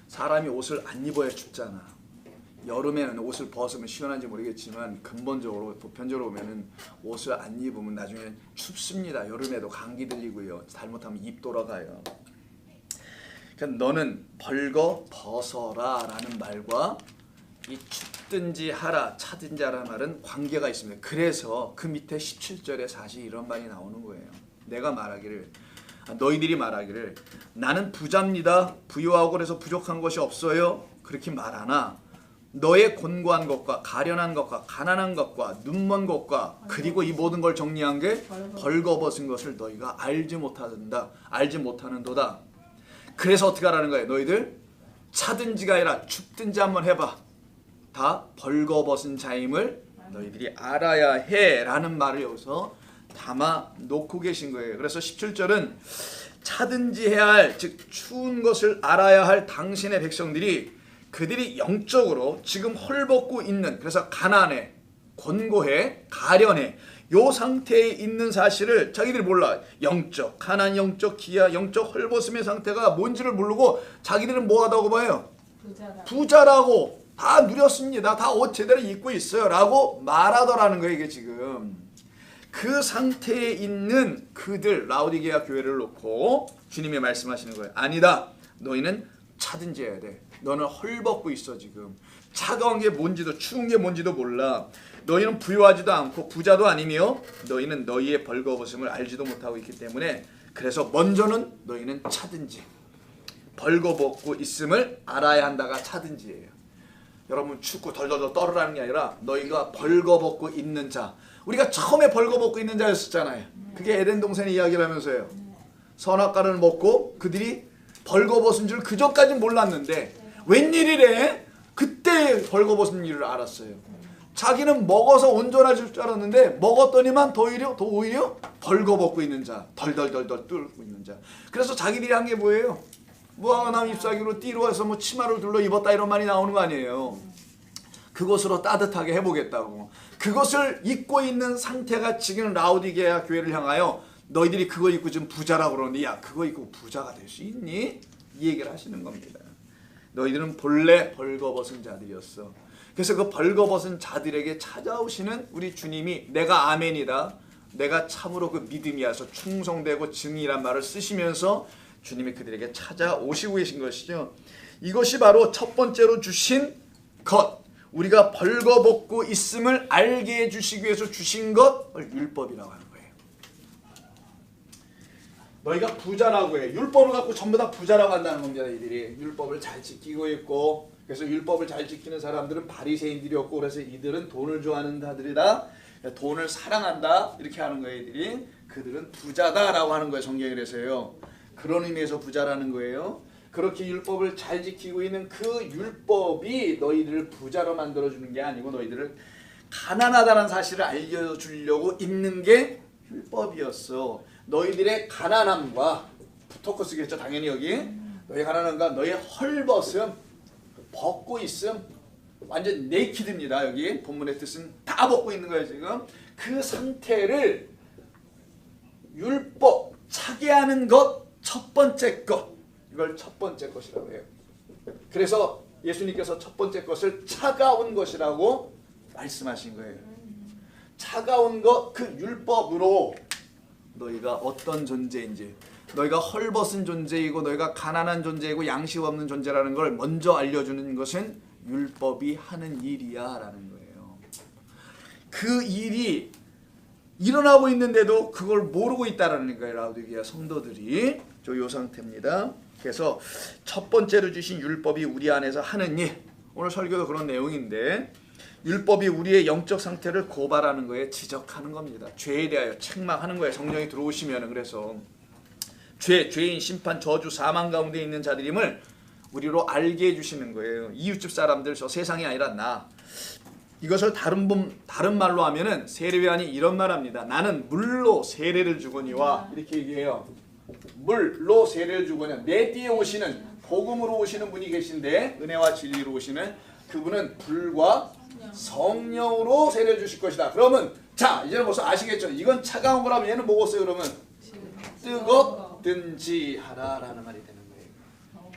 사람이 옷을 안 입어야 춥잖아. 여름에는 옷을 벗으면 시원한지 모르겠지만 근본적으로 보편적으로 보면은 옷을 안 입으면 나중에 춥습니다. 여름에도 감기 들리고요. 잘못하면 입 돌아가요. 그러니까 너는 벌거 벗어라 라는 말과 이 춥든지 하라 차든지 하라 말은 관계가 있습니다. 그래서 그 밑에 17절에 사실 이런 말이 나오는 거예요. 내가 말하기를 너희들이 말하기를 나는 부자입니다. 부유하고 그래서 부족한 것이 없어요. 그렇게 말하나 너의 곤고한 것과 가련한 것과 가난한 것과 눈먼 것과 그리고 이 모든 걸 정리한 게 벌거벗은 것을 너희가 알지 못하는도다. 그래서 어떻게 하라는 거예요? 너희들 차든지가 아니라 춥든지 한번 해봐. 다 벌거벗은 자임을 너희들이 알아야 해 라는 말을 여기서 담아 놓고 계신 거예요. 그래서 17절은 차든지 해야 할, 즉 추운 것을 알아야 할 당신의 백성들이 그들이 영적으로 지금 헐벗고 있는, 그래서 가난해, 곤고해, 가련해 요 상태에 있는 사실을 자기들이 몰라. 영적 가난, 영적 기아, 영적 헐벗음의 상태가 뭔지를 모르고 자기들은 뭐하다고 봐요? 부자라고 다 누렸습니다. 다 옷 제대로 입고 있어요 라고 말하더라는 거예요. 이게 지금 그 상태에 있는 그들 라오디게아 교회를 놓고 주님이 말씀하시는 거예요. 아니다. 너희는 차든지 해야 돼. 너는 헐벗고 있어 지금. 차가운 게 뭔지도 추운 게 뭔지도 몰라. 너희는 부유하지도 않고 부자도 아니며 너희는 너희의 벌거벗음을 알지도 못하고 있기 때문에 그래서 먼저는 너희는 차든지 벌거벗고 있음을 알아야 한다가 차든지예요. 여러분 춥고 덜덜덜 떨으라는 게 아니라 너희가 벌거벗고 있는 자. 우리가 처음에 벌거벗고 있는 자였었잖아요. 그게 에덴 동산의 이야기를 하면서요. 선악과를 먹고 그들이 벌거벗은 줄 그전까지는 몰랐는데 웬일이래? 그때 벌거벗은 일을 알았어요. 자기는 먹어서 온전해질 줄 알았는데 먹었더니만 더 오히려 벌거벗고 있는 자, 덜덜덜덜 뚫고 있는 자. 그래서 자기들이 한 게 뭐예요? 무화과나무 잎사귀로 띠로 해서 뭐 치마를 둘러 입었다 이런 말이 나오는 거 아니에요. 그것으로 따뜻하게 해보겠다고. 그것을 입고 있는 상태가 지금 라오디게아 교회를 향하여 너희들이 그거 입고 지금 부자라고 그러는데 야 그거 입고 부자가 될 수 있니? 이 얘기를 하시는 겁니다. 너희들은 본래 벌거벗은 자들이었어. 그래서 그 벌거벗은 자들에게 찾아오시는 우리 주님이 내가 아멘이다, 내가 참으로 그 믿음이야서 충성되고 증이란 말을 쓰시면서 주님이 그들에게 찾아오시고 계신 것이죠. 이것이 바로 첫 번째로 주신 것, 우리가 벌거벗고 있음을 알게 해주시기 위해서 주신 것을 율법이라고 하는 거예요. 너희가 부자라고 해. 율법을 갖고 전부 다 부자라고 한다는 겁니다. 이들이 율법을 잘 지키고 있고, 그래서 율법을 잘 지키는 사람들은 바리새인들이었고, 그래서 이들은 돈을 좋아하는 자들이다, 돈을 사랑한다, 이렇게 하는 거예요. 이들이 그들은 부자다라고 하는 거예요. 성경이 그래서요. 그런 의미에서 부자라는 거예요. 그렇게 율법을 잘 지키고 있는 그 율법이 너희들을 부자로 만들어주는 게 아니고 너희들을 가난하다는 사실을 알려주려고 있는 게 율법이었어. 너희들의 가난함과, 토커스겠죠 당연히 여기, 너희 가난함과 너희의 헐벗음, 벗고 있음, 완전 네이키드입니다. 여기 본문의 뜻은 다 벗고 있는 거예요. 지금 그 상태를 율법, 차게 하는 것, 첫 번째 것, 이걸 첫 번째 것이라고 해요. 그래서 예수님께서 첫 번째 것을 차가운 것이라고 말씀하신 거예요. 차가운 것, 그 율법으로 너희가 어떤 존재인지, 너희가 헐벗은 존재이고 너희가 가난한 존재이고 양식 없는 존재라는 걸 먼저 알려주는 것은 율법이 하는 일이야 라는 거예요. 그 일이 일어나고 있는데도 그걸 모르고 있다라는 거예요. 라우디게아 성도들이. 요 상태입니다. 그래서 첫 번째로 주신 율법이 우리 안에서 하는 일, 오늘 설교도 그런 내용인데, 율법이 우리의 영적 상태를 고발하는 거에 지적하는 겁니다. 죄에 대하여 책망하는 거예요. 성령이 들어오시면. 그래서 죄인, 심판, 저주, 사망 가운데 있는 자들임을 우리로 알게 해주시는 거예요. 이웃집 사람들, 저 세상이 아니라 나. 이것을 다른 말로 하면은 세례요한이 이런 말합니다. 나는 물로 세례를 주거니와, 이렇게 얘기해요. 물로 세례를 주거니와, 내 뒤에 오시는, 복음으로 오시는 분이 계신데, 은혜와 진리로 오시는 그분은 불과 성령으로 세례를 주실 것이다. 그러면 자, 이제는 벌써 아시겠죠? 이건 차가운 거라면 얘는 뭐겠어요? 그러면 뜨겁든지 하라라는 말이 되는 거예요.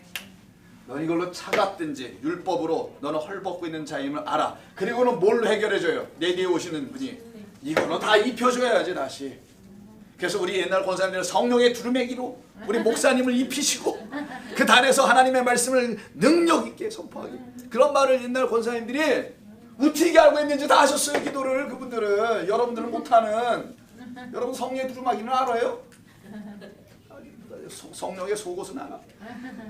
넌 이걸로 차갑든지 율법으로 너는 헐벗고 있는 자임을 알아. 그리고는 뭘 해결해줘요? 내 뒤에 오시는 분이 이거는 다 입혀줘야지 다시. 그래서 우리 옛날 권사님들은 성령의 두루매기로 우리 목사님을 입히시고 그 단에서 하나님의 말씀을 능력 있게 선포하기, 그런 말을 옛날 권사님들이 어떻게 알고 있는지 다 하셨어요. 기도를. 그분들은, 여러분들은 못하는, 여러분 성령의 두루마기는 알아요? 성령의 속옷은 알아.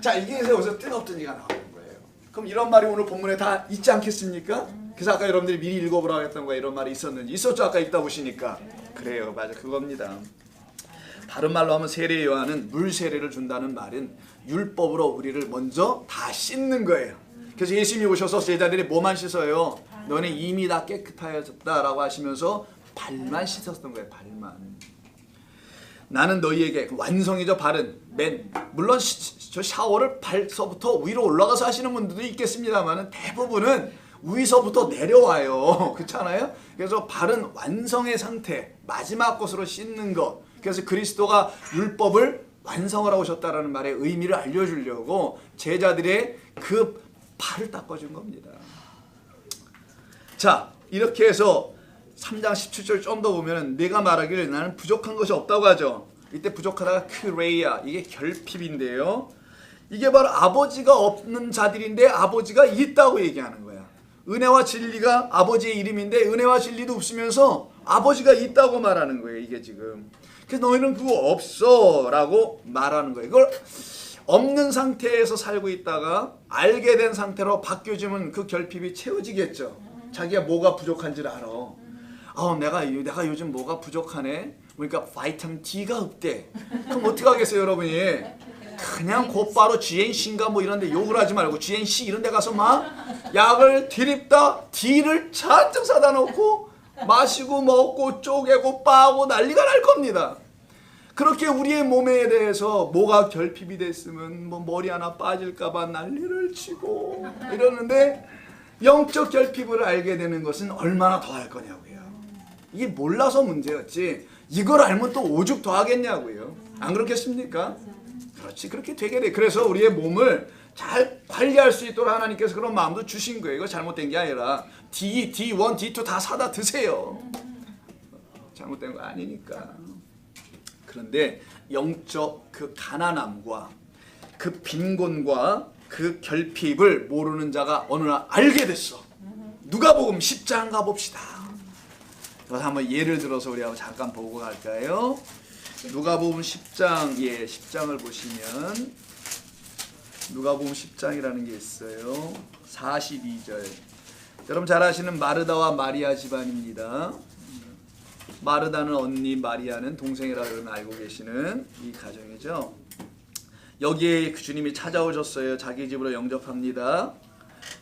자, 이게 여기서 뜨겁든지가 나오는 거예요. 그럼 이런 말이 오늘 본문에 다 있지 않겠습니까? 그래서 아까 여러분들이 미리 읽어보라고 했던 거야. 이런 말이 있었는지. 있었죠? 아까 읽다 보시니까. 그래요. 맞아. 그겁니다. 다른 말로 하면 세례 요한은 물 세례를 준다는 말은 율법으로 우리를 먼저 다 씻는 거예요. 그래서 예수님이 오셔서 제자들이 뭐만 씻어요? 너네 이미 다 깨끗하였다라고 하시면서 발만 씻었던 거예요. 발만. 나는 너희에게, 완성이죠. 발은. 물론 저 샤워를 발서부터 위로 올라가서 하시는 분들도 있겠습니다만 대부분은 위서부터 내려와요. 그렇잖아요? 그래서 발은 완성의 상태, 마지막 것으로 씻는 것. 그래서 그리스도가 율법을 완성을 하고 오셨다라는 말의 의미를 알려주려고 제자들의 그 발을 닦아준 겁니다. 자, 이렇게 해서 3장 17절 좀 더 보면 내가 말하기를 나는 부족한 것이 없다고 하죠. 이때 부족하다가 크레이아, 이게 결핍인데요. 이게 바로 아버지가 없는 자들인데 아버지가 있다고 얘기하는 거야. 은혜와 진리가 아버지의 이름인데 은혜와 진리도 없으면서 아버지가 있다고 말하는 거예요. 이게 지금. 그래서 너희는 그거 없어 라고 말하는 거예요. 이걸 없는 상태에서 살고 있다가 알게 된 상태로 바뀌어지면 그 결핍이 채워지겠죠. 자기가 뭐가 부족한지를 알아. 내가 요즘 뭐가 부족하네. 그러니까 바이타민 D가 없대. 그럼 어떻게 하겠어요, 여러분이? 그냥 곧바로 GNC인가 뭐 이런 데 욕을 하지 말고 GNC 이런 데 가서 막 약을 드립다 D를 잔뜩 사다 놓고 마시고 먹고 쪼개고 빠고 난리가 날 겁니다. 그렇게 우리의 몸에 대해서 뭐가 결핍이 됐으면 뭐 머리 하나 빠질까봐 난리를 치고 이러는데, 영적 결핍을 알게 되는 것은 얼마나 더 할 거냐고요. 이게 몰라서 문제였지 이걸 알면 또 오죽 더 하겠냐고요. 안 그렇겠습니까? 그렇지, 그렇게 되게 돼. 그래서 우리의 몸을 잘 관리할 수 있도록 하나님께서 그런 마음도 주신 거예요. 이거 잘못된 게 아니라 D1, D2 다 사다 드세요. 잘못된 거 아니니까. 그런데 영적 그 가난함과 그 빈곤과 그 결핍을 모르는 자가 어느 날 알게 됐어. 누가복음 10장 가봅시다. 그래서 한번 예를 들어서 우리 한번 잠깐 보고 갈까요? 누가복음 10장, 10장을 보시면 누가복음 10장이라는 게 있어요. 42절. 여러분 잘 아시는 마르다와 마리아 집안입니다. 마르다는 언니, 마리아는 동생이라고 여러분 알고 계시는 이 가정이죠. 여기에 주님이 찾아오셨어요. 자기 집으로 영접합니다.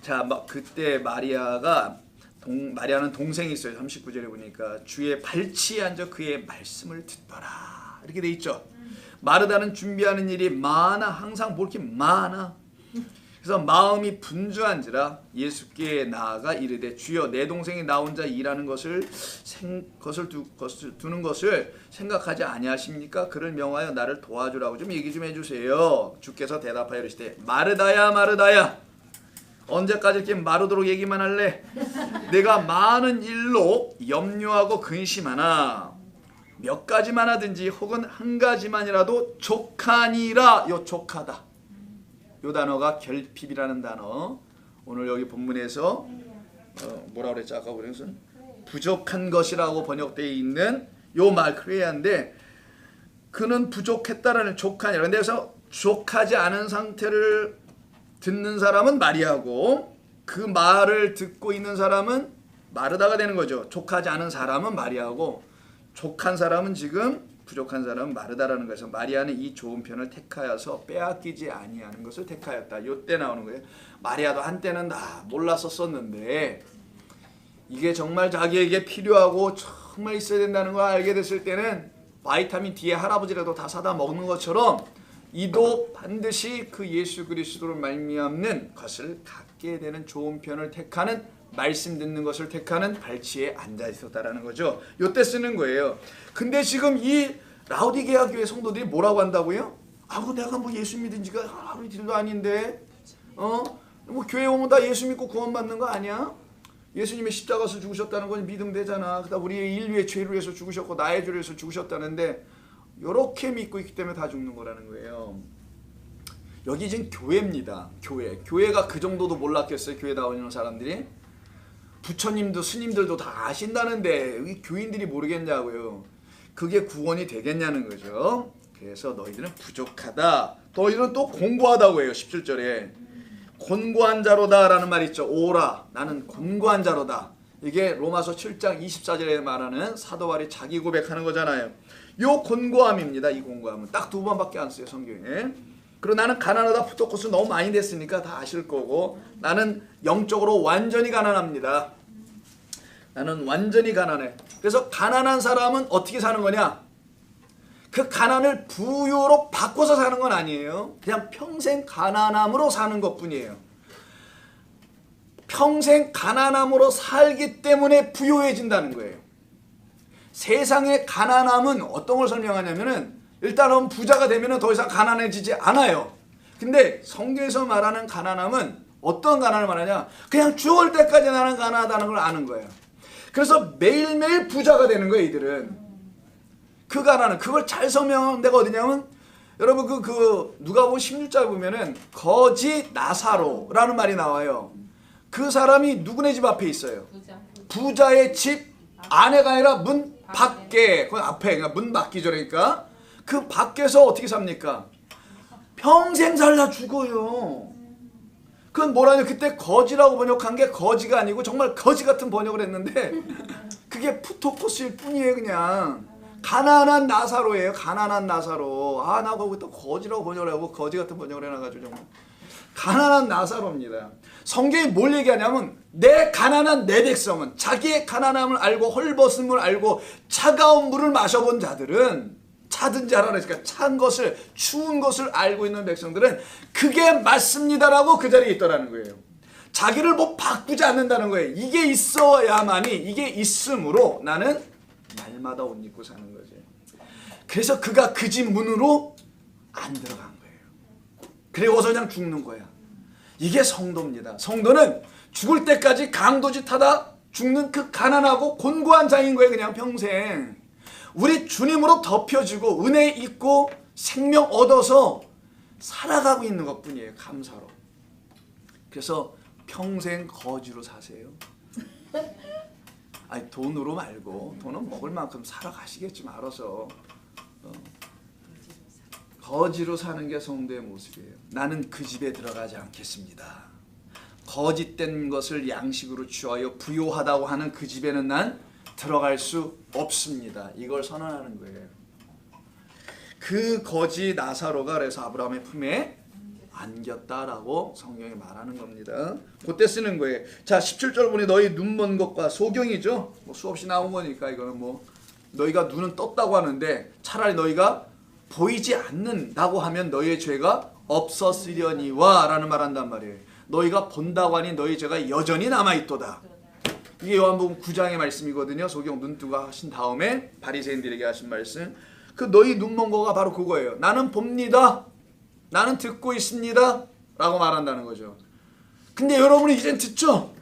자, 그때 마리아는 동생이 있어요. 39절에 보니까 주의 발치에 앉아 그의 말씀을 듣더라. 이렇게 돼 있죠. 마르다는 준비하는 일이 많아. 항상 뭐 이렇게 많아. 그래서 마음이 분주한지라 예수께 나아가 이르되 주여 내 동생이 나 혼자 일하는 것을 두는 것을 생각하지 아니하십니까? 그를 명하여 나를 도와주라고 좀 얘기 좀 해주세요. 주께서 대답하여 이르시되 마르다야 마르다야 언제까지 이렇게 마르도록 얘기만 할래? 내가 많은 일로 염려하고 근심하나 몇 가지만 하든지 혹은 한 가지만이라도 족하니라. 요 족하다. 요 단어가 결핍이라는 단어. 오늘 여기 본문에서 뭐라고 그랬지 아까 그래서 부족한 것이라고 번역되어 있는 요 말 크레아인데 그는 부족했다라는 족하니라. 근데 그래서 족하지 않은 상태를 듣는 사람은 마리아고 그 말을 듣고 있는 사람은 마르다가 되는 거죠. 족하지 않은 사람은 마리아고 족한 사람은 지금 부족한 사람은 마르다라는 거에서 마리아는 이 좋은 편을 택하여서 빼앗기지 아니하는 것을 택하였다. 요때 나오는 거예요. 마리아도 한때는 몰랐었는데 이게 정말 자기에게 필요하고 정말 있어야 된다는 걸 알게 됐을 때는 바이타민 D의 할아버지라도 다 사다 먹는 것처럼 이도 반드시 그 예수 그리스도를 말미암는 것을 갖게 되는 좋은 편을 택하는 말씀 듣는 것을 택하는 발치에 앉아 있었다라는 거죠. 요때 쓰는 거예요. 근데 지금 이 라우디게아 교회 성도들이 뭐라고 한다고요? 내가 뭐 예수 믿은 지가 하루 이틀도 아닌데 뭐 교회 오면 다 예수 믿고 구원받는 거 아니야? 예수님의 십자가에서 죽으셨다는 건 믿으면 되잖아. 그다음 우리의 인류의 죄를 위해서 죽으셨고 나의 죄를 위해서 죽으셨다는데 이렇게 믿고 있기 때문에 다 죽는 거라는 거예요. 여기 지금 교회입니다. 교회가 그 정도도 몰랐겠어요? 교회 나오는 사람들이? 부처님도 스님들도 다 아신다는데 이 교인들이 모르겠냐고요. 그게 구원이 되겠냐는 거죠. 그래서 너희들은 부족하다. 너희들은 또 곤고하다고 해요. 17절에 곤고한 자로다 라는 말이 있죠. 오라 나는 곤고한 자로다. 이게 로마서 7장 24절에 말하는 사도 바울이 자기 고백하는 거잖아요. 요 곤고함입니다. 이 곤고함은 딱 두 번밖에 안 써요 성경에. 그리고 나는 가난하다 푸토코스 너무 많이 됐으니까 다 아실 거고 나는 영적으로 완전히 가난합니다. 나는 완전히 가난해. 그래서 가난한 사람은 어떻게 사는 거냐? 그 가난을 부유로 바꿔서 사는 건 아니에요. 그냥 평생 가난함으로 사는 것뿐이에요. 평생 가난함으로 살기 때문에 부유해진다는 거예요. 세상의 가난함은 어떤 걸 설명하냐면은 일단은 부자가 되면 더 이상 가난해지지 않아요. 근데 성경에서 말하는 가난함은 어떤 가난을 말하냐? 그냥 죽을 때까지 나는 가난하다는 걸 아는 거예요. 그래서 매일매일 부자가 되는 거예요, 이들은. 그 가난은 그걸 잘 설명한 데가 어디냐면 여러분 그 누가복음 16장 보면은 거지 나사로라는 말이 나와요. 그 사람이 누구네 집 앞에 있어요. 부자의 집 안에가 아니라 문 밖에, 그 앞에, 그러니까 문 밖이 저러니까 그 밖에서 어떻게 삽니까? 평생 살다 죽어요. 그건 뭐라냐? 그때 거지라고 번역한 게 거지가 아니고 정말 거지 같은 번역을 했는데 그게 푸토코스일 뿐이에요. 그냥 가난한 나사로예요. 가난한 나사로. 나 거기 또 거지라고 번역을 하고 거지 같은 번역을 해놔가지고 정말 가난한 나사로입니다. 성경이 뭘 얘기하냐면 내 가난한 내 백성은 자기의 가난함을 알고 헐벗음을 알고 차가운 물을 마셔본 자들은 차든지 하라 그러니까 찬 것을 추운 것을 알고 있는 백성들은 그게 맞습니다라고 그 자리에 있더라는 거예요. 자기를 뭐 바꾸지 않는다는 거예요. 이게 있어야만이 이게 있으므로 나는 날마다 옷 입고 사는 거지. 그래서 그가 그 집 문으로 안 들어간 거예요. 그리고서 그냥 죽는 거야. 이게 성도입니다. 성도는 죽을 때까지 강도짓하다 죽는 그 가난하고 곤고한 자인 거예요. 그냥 평생. 우리 주님으로 덮여지고 은혜 있고 생명 얻어서 살아가고 있는 것뿐이에요. 감사로. 그래서 평생 거지로 사세요. 아니 돈으로 말고 돈은 먹을 만큼 살아가시겠지만 알아서 거지로 사는 게 성도의 모습이에요. 나는 그 집에 들어가지 않겠습니다. 거짓된 것을 양식으로 취하여 부요하다고 하는 그 집에는 난 들어갈 수 없습니다. 이걸 선언하는 거예요. 그 거지 나사로가 그래서 아브라함의 품에 안겼다라고 성경이 말하는 겁니다. 그때 쓰는 거예요. 자 17절 보니 너희 눈 먼 것과 소경이죠. 뭐 수없이 나온 거니까 이거는 뭐 너희가 눈은 떴다고 하는데 차라리 너희가 보이지 않는다고 하면 너희의 죄가 없었으려니와 라는 말 한단 말이에요. 너희가 본다고 하니 너희 죄가 여전히 남아있도다. 이게 요한복음 9장의 말씀이거든요. 소경 눈 뜨고 하신 다음에 바리새인들에게 하신 말씀. 그 너희 눈 먼 거가 바로 그거예요. 나는 봅니다. 나는 듣고 있습니다. 라고 말한다는 거죠. 근데 여러분은 이젠 듣죠?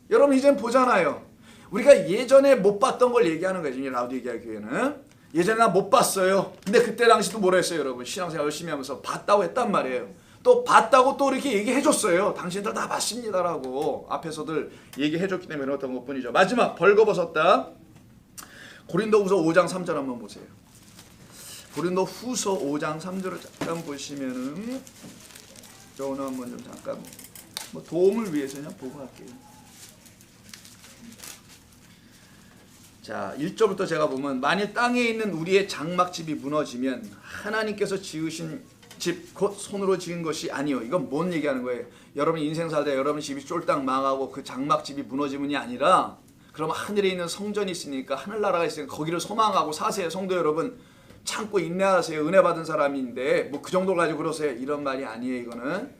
여러분 이젠 보잖아요. 우리가 예전에 못 봤던 걸 얘기하는 거죠. 라우디게아 교회는. 예전에 나 못 봤어요. 근데 그때 당시도 뭐라 했어요, 여러분? 신앙생활 열심히 하면서 봤다고 했단 말이에요. 또 봤다고 또 이렇게 얘기해 줬어요. 당신들 다 봤습니다라고 앞에서들 얘기해 줬기 때문에 그렇던 것뿐이죠. 마지막 벌거벗었다. 고린도후서 5장 3절 한번 보세요. 고린도후서 5장 3절을 잠깐 보시면은 저는 한번 좀 잠깐 뭐 도움을 위해서 그냥 보고 갈게요. 자, 1절부터 제가 보면 만일 땅에 있는 우리의 장막집이 무너지면 하나님께서 지으신 집 곧 손으로 지은 것이 아니요. 이건 뭔 얘기하는 거예요? 여러분 인생 살다 여러분 집이 쫄딱 망하고 그 장막집이 무너지면이 아니라 그럼 하늘에 있는 성전이 있으니까 하늘나라가 있으니까 거기를 소망하고 사세요. 성도 여러분 참고 인내하세요. 은혜 받은 사람인데 뭐 그 정도 가지고 그러세요. 이런 말이 아니에요. 이거는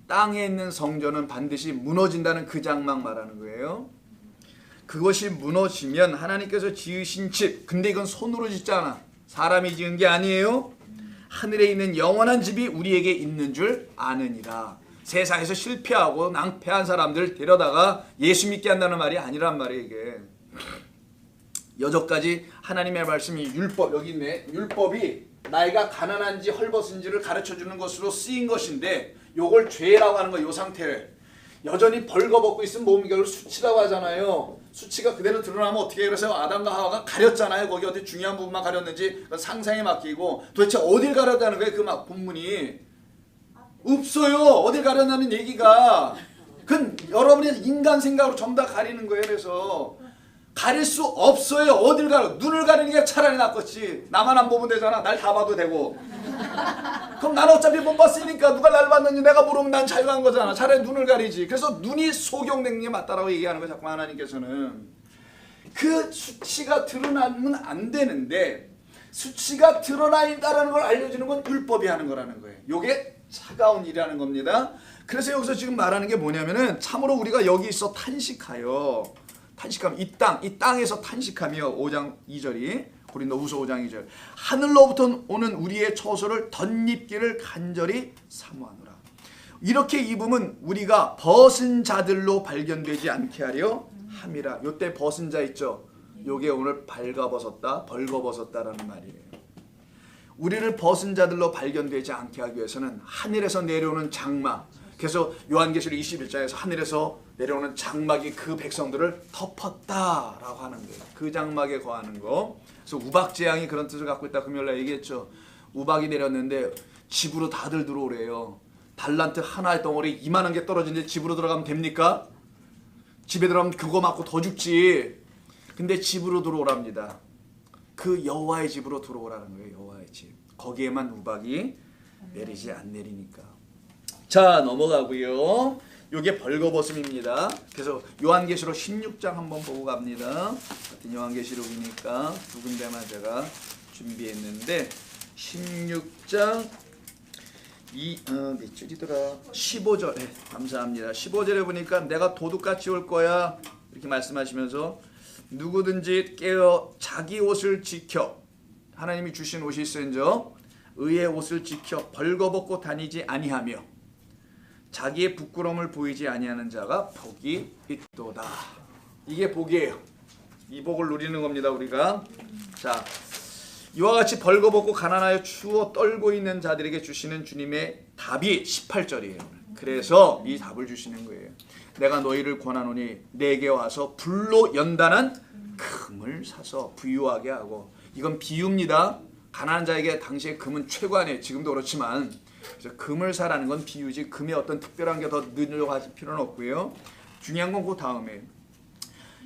땅에 있는 성전은 반드시 무너진다는 그 장막 말하는 거예요. 그것이 무너지면 하나님께서 지으신 집, 근데 이건 손으로 짓잖아. 사람이 지은 게 아니에요. 하늘에 있는 영원한 집이 우리에게 있는 줄 아느니라. 세상에서 실패하고 낭패한 사람들 데려다가 예수 믿게 한다는 말이 아니란 말이에요. 이게 여전까지 하나님의 말씀이 율법, 여기 있네. 율법이 나이가 가난한지 헐벗은지를 가르쳐주는 것으로 쓰인 것인데 요걸 죄라고 하는 거예요. 요 상태를 여전히 벌거벗고 있으면 몸이 결국 수치라고 하잖아요. 수치가 그대로 드러나면 어떻게 해요? 그래서 아담과 하와가 가렸잖아요. 거기 어디 중요한 부분만 가렸는지 상상에 맡기고 도대체 어딜 가렸다는 거예요? 그 막 본문이 없어요. 어딜 가렸냐는 얘기가 그건 여러분의 인간 생각으로 전부 다 가리는 거예요. 그래서 가릴 수 없어요. 어딜 가려? 눈을 가리는 게 차라리 낫겠지. 나만 안 보면 되잖아. 날 다 봐도 되고. 그럼 난 어차피 못 봤으니까 누가 날 봤는지 내가 모르면 난 자유한 거잖아. 차라리 눈을 가리지. 그래서 눈이 소경된 게 맞다라고 얘기하는 거예요. 자꾸 하나님께서는. 그 수치가 드러나면 안 되는데 수치가 드러나 있다는 걸 알려주는 건 율법이 하는 거라는 거예요. 이게 차가운 일이라는 겁니다. 그래서 여기서 지금 말하는 게 뭐냐면은 참으로 우리가 여기 있어 탄식하여 탄식하면 이 땅에서 탄식하며 5장 2절이 고린도후서 5장 2절 하늘로부터 오는 우리의 처소를 덧입기를 간절히 사모하노라. 이렇게 입으면 우리가 벗은 자들로 발견되지 않게 하려 함이라. 요때 벗은 자 있죠. 요게 오늘 발가벗었다 벌거벗었다라는 말이에요. 우리를 벗은 자들로 발견되지 않게 하기 위해서는 하늘에서 내려오는 장막. 그래서 요한계시록 21장에서 하늘에서 내려오는 장막이 그 백성들을 덮었다라고 하는 거예요. 그 장막에 거하는 거. 그래서 우박재앙이 그런 뜻을 갖고 있다. 금요일날 얘기했죠. 우박이 내렸는데 집으로 다들 들어오래요. 달란트 하나의 덩어리 이만한 게 떨어지는데 집으로 들어가면 됩니까? 집에 들어가면 그거 맞고 더 죽지. 근데 집으로 들어오랍니다. 그 여호와의 집으로 들어오라는 거예요. 여호와의 집. 거기에만 우박이 내리지 안 내리니까. 자, 넘어가고요. 요게 벌거벗음입니다. 그래서 요한계시록 16장 한번 보고 갑니다. 같은 요한계시록이니까 두 군데만 제가 준비했는데 16장 몇 줄이더라? 15절. 네, 감사합니다. 15절에 보니까 내가 도둑같이 올 거야 이렇게 말씀하시면서 누구든지 깨어 자기 옷을 지켜 하나님이 주신 옷이 있어요. 의의 옷을 지켜 벌거벗고 다니지 아니하며 자기의 부끄러움을 보이지 아니하는 자가 복이 있도다. 이게 복이에요. 이 복을 누리는 겁니다, 우리가. 자, 이와 같이 벌거벗고 가난하여 추워 떨고 있는 자들에게 주시는 주님의 답이 18절이에요. 그래서 이 답을 주시는 거예요. 내가 너희를 권하노니 내게 와서 불로 연단한 금을 사서 부유하게 하고. 이건 비유입니다. 가난한 자에게 당시에 금은 최고 아니에요. 지금도 그렇지만. 그래서 금을 사라는 건 비유지, 금에 어떤 특별한 게 더 넣으려고 하실 필요는 없고요. 중요한 건 그 다음에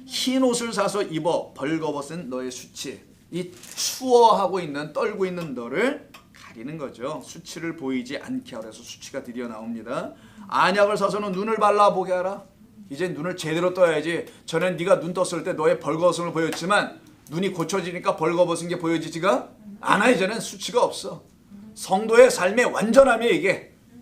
흰 옷을 사서 입어 벌거벗은 너의 수치. 이 추워하고 있는, 떨고 있는 너를 가리는 거죠. 수치를 보이지 않게 하라 해서 수치가 드디어 나옵니다. 안약을 사서는 눈을 발라보게 하라. 이제 눈을 제대로 떠야지. 전엔 네가 눈 떴을 때 너의 벌거벗음을 보였지만 눈이 고쳐지니까 벌거벗은 게 보여지지가 않아. 이제는 수치가 없어. 성도의 삶의 완전함이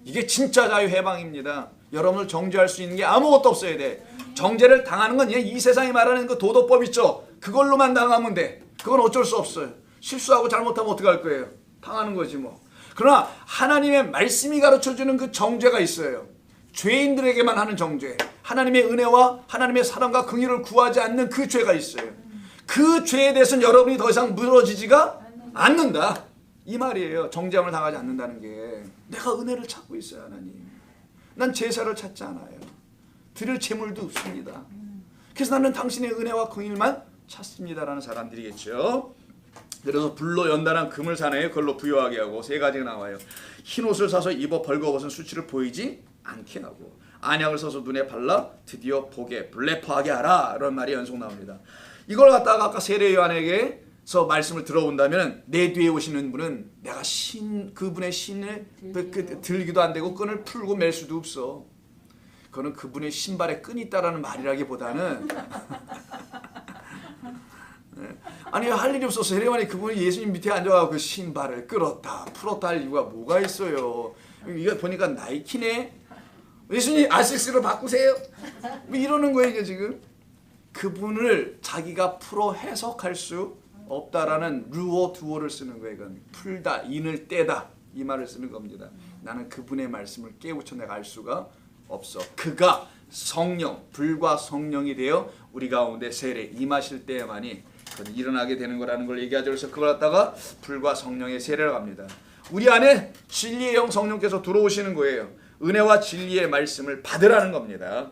이게 진짜 자유 해방입니다. 여러분을 정죄할 수 있는 게 아무것도 없어야 돼. 정죄를 당하는 건 이 세상이 말하는 그 도덕법 있죠. 그걸로만 당하면 돼. 그건 어쩔 수 없어요. 실수하고 잘못하면 어떡할 거예요? 당하는 거지 뭐. 그러나 하나님의 말씀이 가르쳐주는 그 정죄가 있어요. 죄인들에게만 하는 정죄. 하나님의 은혜와 하나님의 사랑과 긍휼을 구하지 않는 그 죄가 있어요. 그 죄에 대해서는 여러분이 더 이상 물어지지가 않는다. 이 말이에요. 정죄함을 당하지 않는다는 게. 내가 은혜를 찾고 있어요, 하나님. 난 제사를 찾지 않아요. 드릴 재물도 없습니다. 그래서 나는 당신의 은혜와 긍휼만 찾습니다라는 사람들이겠죠. 그래서 불로 연단한 금을 사내에 그걸로 부유하게 하고. 세 가지가 나와요. 흰 옷을 사서 입어 벌거벗은 수치를 보이지 않게 하고, 안약을 써서 눈에 발라 드디어 보게 블레퍼하게 하라. 이런 말이 연속 나옵니다. 이걸 갖다가 아까 세례 요한에게서 말씀을 들어본다면 내 뒤에 오시는 분은 내가 그분의 신을 들기도 안 되고 끈을 풀고 맬 수도 없어. 그거는 그분의 신발에 끈이 있다라는 말이라기보다는 아니 할 일이 없어서 세례 요한이 그분이 예수님 밑에 앉아가지고 그 신발을 끌었다 풀었다 할 이유가 뭐가 있어요. 이거 보니까 나이키네. 예수님 아식스로 바꾸세요. 뭐 이러는 거예요 이게 지금. 그분을 자기가 풀어 해석할 수 없다라는 루어 두어를 쓰는 거예요. 이건 풀다, 인을 떼다 이 말을 쓰는 겁니다. 나는 그분의 말씀을 깨우쳐 내가 알 수가 없어. 그가 성령, 불과 성령이 되어 우리 가운데 세례 임하실 때에만이 그건 일어나게 되는 거라는 걸 얘기하죠. 그래서 그걸 갖다가 불과 성령의 세례라고 합니다. 우리 안에 진리의 영 성령께서 들어오시는 거예요. 은혜와 진리의 말씀을 받으라는 겁니다.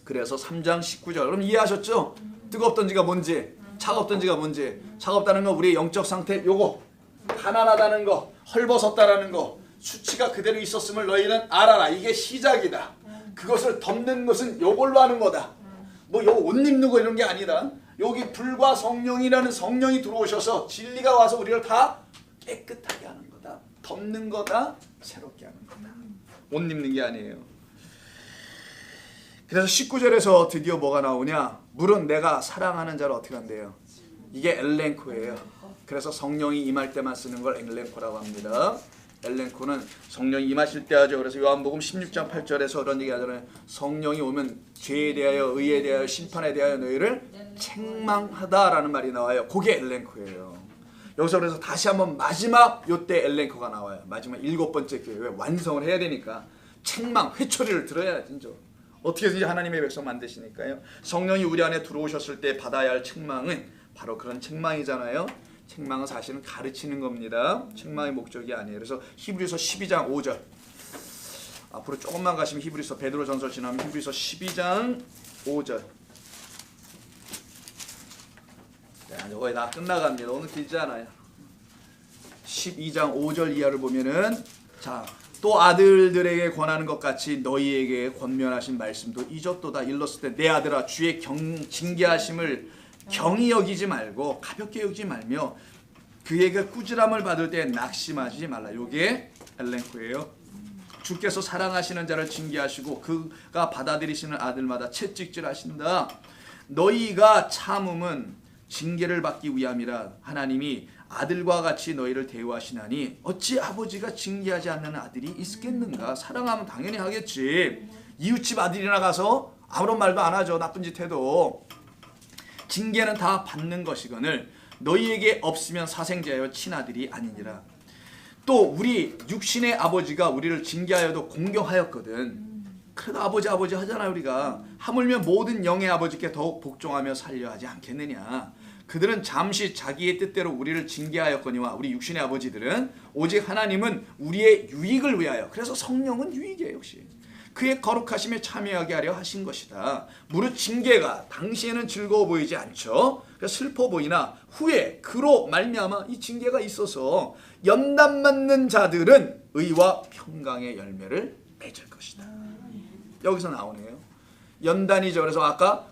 그래서 3장 19절 그럼 이해하셨죠? 뜨겁던지가 뭔지, 차갑던지가 뭔지. 차갑다는 건 우리의 영적 상태 요거, 가난하다는 거, 헐벗었다라는 거, 수치가 그대로 있었음을 너희는 알아라. 이게 시작이다. 그것을 덮는 것은 요걸로 하는 거다. 뭐 요 옷 입는 거 이런 게 아니다. 여기 불과 성령이라는 성령이 들어오셔서 진리가 와서 우리를 다 깨끗하게 하는 거다. 덮는 거다. 새롭게 하는 거다. 옷 입는 게 아니에요. 그래서 19절에서 드디어 뭐가 나오냐? 물은 내가 사랑하는 자를 어떻게 한대요? 이게 엘렌코예요. 그래서 성령이 임할 때만 쓰는 걸 엘렌코라고 합니다. 엘렌코는 성령이 임하실 때 하죠. 그래서 요한복음 16장 8절에서 그런 얘기 하잖아요. 성령이 오면 죄에 대하여, 의에 대하여, 심판에 대하여 너희를 책망하다라는 말이 나와요. 그게 엘렌코예요. 여기서 그래서 다시 한번 마지막 요때 엘렌코가 나와요. 마지막 7번째 교회. 왜? 완성을 해야 되니까. 책망, 회초리를 들어야 진짜. 어떻게 해서 하나님의 백성 만드시니까요. 성령이 우리 안에 들어오셨을 때 받아야 할 책망은 바로 그런 책망이잖아요. 책망은 사실은 가르치는 겁니다. 책망의 목적이 아니에요. 그래서 히브리서 12장 5절 앞으로 조금만 가시면 히브리서 베드로전서 지나면 히브리서 12장 5절 거의 다 끝나갑니다. 오늘 길지 않아요. 12장 5절 이하를 보면은 자, 또 아들들에게 권하는 것 같이 너희에게 권면하신 말씀도 잊었도다. 일렀을 때 내 아들아 주의 징계하심을 경히 여기지 말고 가볍게 여기지 말며 그에게 꾸지람을 받을 때 낙심하지 말라. 요게 엘렌코예요. 주께서 사랑하시는 자를 징계하시고 그가 받아들이시는 아들마다 채찍질하신다. 너희가 참음은 징계를 받기 위함이라. 하나님이 아들과 같이 너희를 대우하시나니 어찌 아버지가 징계하지 않는 아들이 있겠는가. 사랑하면 당연히 하겠지. 이웃집 아들이나 가서 아무런 말도 안 하죠. 나쁜 짓 해도. 징계는 다 받는 것이거늘 너희에게 없으면 사생자여 친아들이 아니니라. 또 우리 육신의 아버지가 우리를 징계하여도 공경하였거든. 그래도 아버지 아버지 하잖아요. 우리가 하물며 모든 영의 아버지께 더욱 복종하며 살려 하지 않겠느냐. 그들은 잠시 자기의 뜻대로 우리를 징계하였거니와 우리 육신의 아버지들은 오직 하나님은 우리의 유익을 위하여, 그래서 성령은 유익이에요. 역시 그의 거룩하심에 참여하게 하려 하신 것이다. 무릇 징계가 당시에는 즐거워 보이지 않죠. 슬퍼 보이나 후에 그로 말미암아 이 징계가 있어서 연단 맞는 자들은 의와 평강의 열매를 맺을 것이다. 여기서 나오네요. 연단이죠. 그래서 아까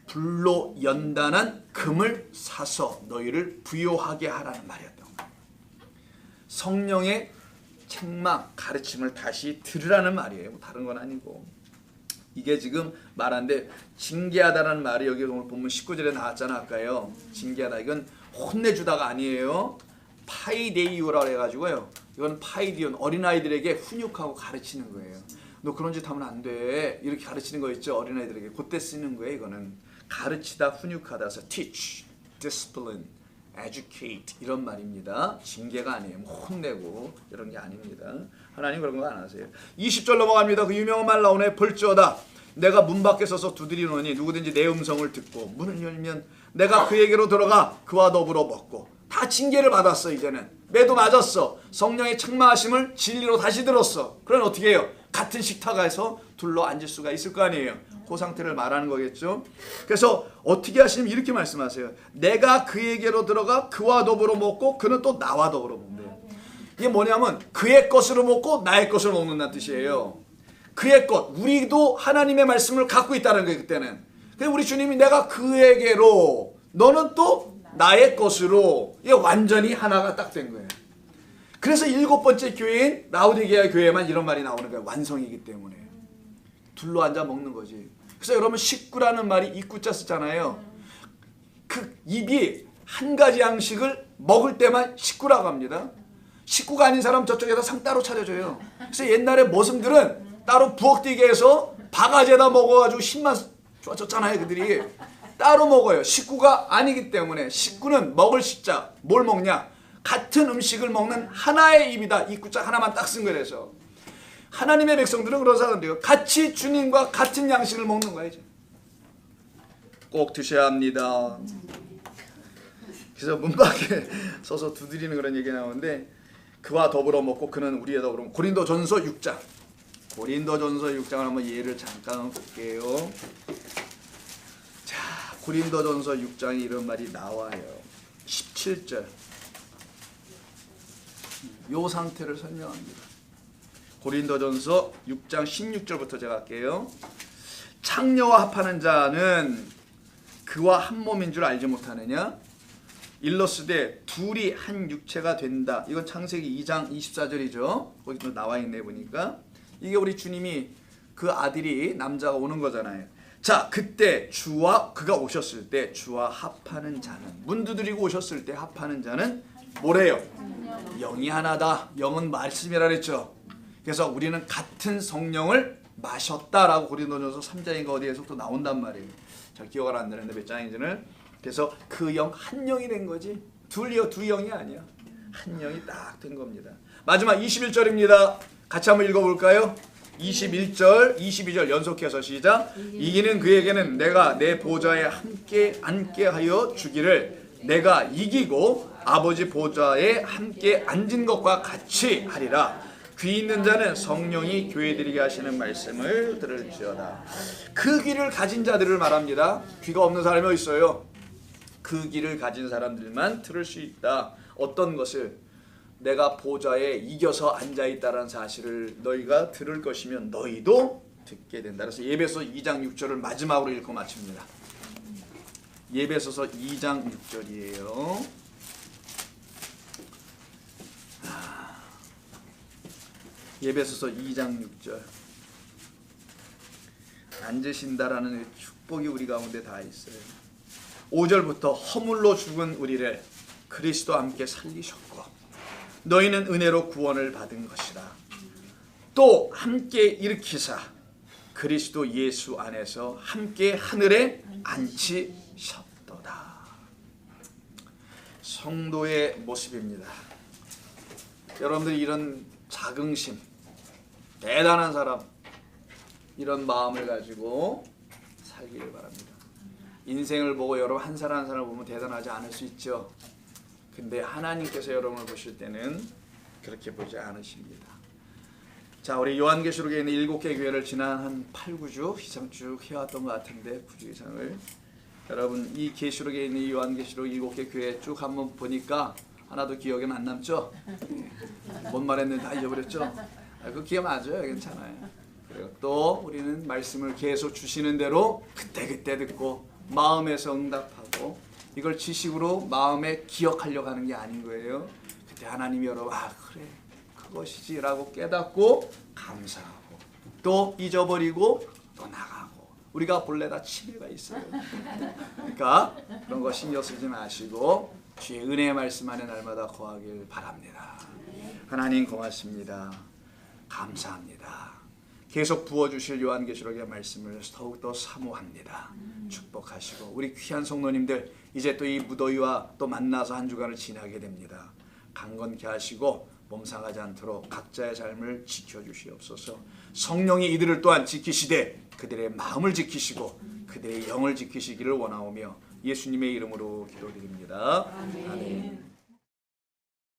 불로 연단한 금을 사서 너희를 부요하게 하라는 말이었던 거예요. 성령의 책망, 가르침을 다시 들으라는 말이에요. 다른 건 아니고. 이게 지금 말하는데 징계하다라는 말이 여기 오늘 본문 19절에 나왔잖아. 아까요. 징계하다. 이건 혼내주다가 아니에요. 파이데이오라고 해가지고요. 이건 파이디온, 어린아이들에게 훈육하고 가르치는 거예요. 너 그런 짓 하면 안 돼. 이렇게 가르치는 거 있죠. 어린아이들에게. 그때 쓰는 거예요. 이거는 가르치다, 훈육하다. 그래서 teach, discipline, educate 이런 말입니다. 징계가 아니에요. 혼내고 이런 게 아닙니다. 하나님 그런 거 안 하세요. 20절 넘어갑니다. 그 유명한 말 나오네. 볼지어다 내가 문 밖에 서서 두드리노니 누구든지 내 음성을 듣고 문을 열면 내가 그에게로 들어가 그와 더불어 먹고. 다 징계를 받았어. 이제는 매도 맞았어. 성령의 책망하심을 진리로 다시 들었어. 그럼 어떻게 해요? 같은 식탁에서 둘러 앉을 수가 있을 거 아니에요. 그 상태를 말하는 거겠죠. 그래서 어떻게 하시냐면 이렇게 말씀하세요. 내가 그에게로 들어가 그와 더불어 먹고 그는 또 나와 더불어 먹는데요. 이게 뭐냐면 그의 것으로 먹고 나의 것을 먹는다는 뜻이에요. 그의 것, 우리도 하나님의 말씀을 갖고 있다는 거예요. 그때는. 그래서 우리 주님이 내가 그에게로, 너는 또 나의 것으로, 이게 완전히 하나가 딱 된 거예요. 그래서 7번째 교회인 라오디게아 교회만 이런 말이 나오는 거예요. 완성이기 때문에. 둘러 앉아 먹는 거지. 그래서 여러분 식구라는 말이 입구자 쓰잖아요. 그 입이 한 가지 양식을 먹을 때만 식구라고 합니다. 식구가 아닌 사람 저쪽에다 상 따로 차려줘요. 그래서 옛날에 모슴들은 따로 부엌대게 해서 바가지에다 먹어가지고 힘만 좋아졌잖아요. 그들이 따로 먹어요. 식구가 아니기 때문에. 식구는 먹을 식자. 뭘 먹냐? 같은 음식을 먹는 하나의 입이다. 입구자 하나만 딱 쓴 거라서. 하나님의 백성들은 그런 사람들이에요. 같이 주님과 같은 양식을 먹는 거예요. 꼭 드셔야 합니다. 그래서 문 밖에 서서 두드리는 그런 얘기 나오는데 그와 더불어 먹고 그는 우리와 더불어 먹고. 고린도전서 6장. 고린도전서 6장을 한번 예를 잠깐 볼게요. 자, 고린도전서 6장에 이런 말이 나와요. 17절. 요 상태를 설명합니다. 고린도전서 6장 16절부터 제가 할게요. 창녀와 합하는 자는 그와 한 몸인 줄 알지 못하느냐? 일러스되 둘이 한 육체가 된다. 이건 창세기 2장 24절이죠. 거기 나와 있네 보니까. 이게 우리 주님이 그 아들이 남자가 오는 거잖아요. 자, 그때 주와 그가 오셨을 때 주와 합하는 자는, 문 두드리고 오셨을 때 합하는 자는 뭐래요? 영이 하나다. 영은 말씀이라 그랬죠. 그래서 우리는 같은 성령을 마셨다라고 고린도전서 3장인가 어디에서 또 나온단 말이에요. 잘 기억을 안 나는데 몇 장인지는. 그래서 그 영 한 영이 된 거지. 둘이요, 두 영이 아니야. 한 영이 딱 된 겁니다. 마지막 21절입니다. 같이 한번 읽어볼까요? 21절, 22절 연속해서 시작. 이기는 그에게는 내가 내 보좌에 함께 앉게 하여 주기를 내가 이기고 아버지 보좌에 함께 앉은 것과 같이 하리라. 귀 있는 자는 성령이 교회드리게 하시는 말씀을 들을지어다. 그 귀를 가진 자들을 말합니다. 귀가 없는 사람이 어디 있어요? 그 귀를 가진 사람들만 들을 수 있다. 어떤 것을? 내가 보좌에 이겨서 앉아있다는 사실을 너희가 들을 것이면 너희도 듣게 된다. 그래서 예배서 2장 6절을 마지막으로 읽고 마칩니다. 예배서서 2장 6절이에요. 예배서서 2장 6절. 앉으신다라는 축복이 우리 가운데 다 있어요. 5절부터 허물로 죽은 우리를 그리스도와 함께 살리셨고 너희는 은혜로 구원을 받은 것이라. 또 함께 일으키사 그리스도 예수 안에서 함께 하늘에 앉히셨도다. 성도의 모습입니다. 여러분들이 이런 자긍심, 대단한 사람, 이런 마음을 가지고 살기를 바랍니다. 인생을 보고 여러분 한 사람 한 사람을 보면 대단하지 않을 수 있죠. 근데 하나님께서 여러분을 보실 때는 그렇게 보지 않으십니다. 자, 우리 요한계시록에 있는 7개 교회를 지난 한 8, 9주 이상 쭉 해왔던 것 같은데 9주 이상을 여러분 이 계시록에 있는 이 요한계시록 7개 교회 쭉 한번 보니까 하나도 기억에는 안 남죠? 뭔 말했는데 다 잊어버렸죠? 그 기억 맞아요. 괜찮아요. 그리고 또 우리는 말씀을 계속 주시는 대로 그때 듣고 마음에서 응답하고 이걸 지식으로 마음에 기억하려고 하는 게 아닌 거예요. 그때 하나님이 여러분 그래 그것이지 라고 깨닫고 감사하고 또 잊어버리고 또 나가고 우리가 본래 다 치매가 있어요. 그러니까 그런 거 신경 쓰지 마시고 주의 은혜의 말씀 안에 날마다 거하길 바랍니다. 하나님 고맙습니다. 감사합니다. 계속 부어주실 요한계시록의 말씀을 더욱더 사모합니다. 축복하시고 우리 귀한 성도님들 이제 또 이 무더위와 또 만나서 한 주간을 지나게 됩니다. 강건케 하시고 몸 상하지 않도록 각자의 삶을 지켜주시옵소서. 성령이 이들을 또한 지키시되 그들의 마음을 지키시고 그들의 영을 지키시기를 원하오며 예수님의 이름으로 기도드립니다. 아멘.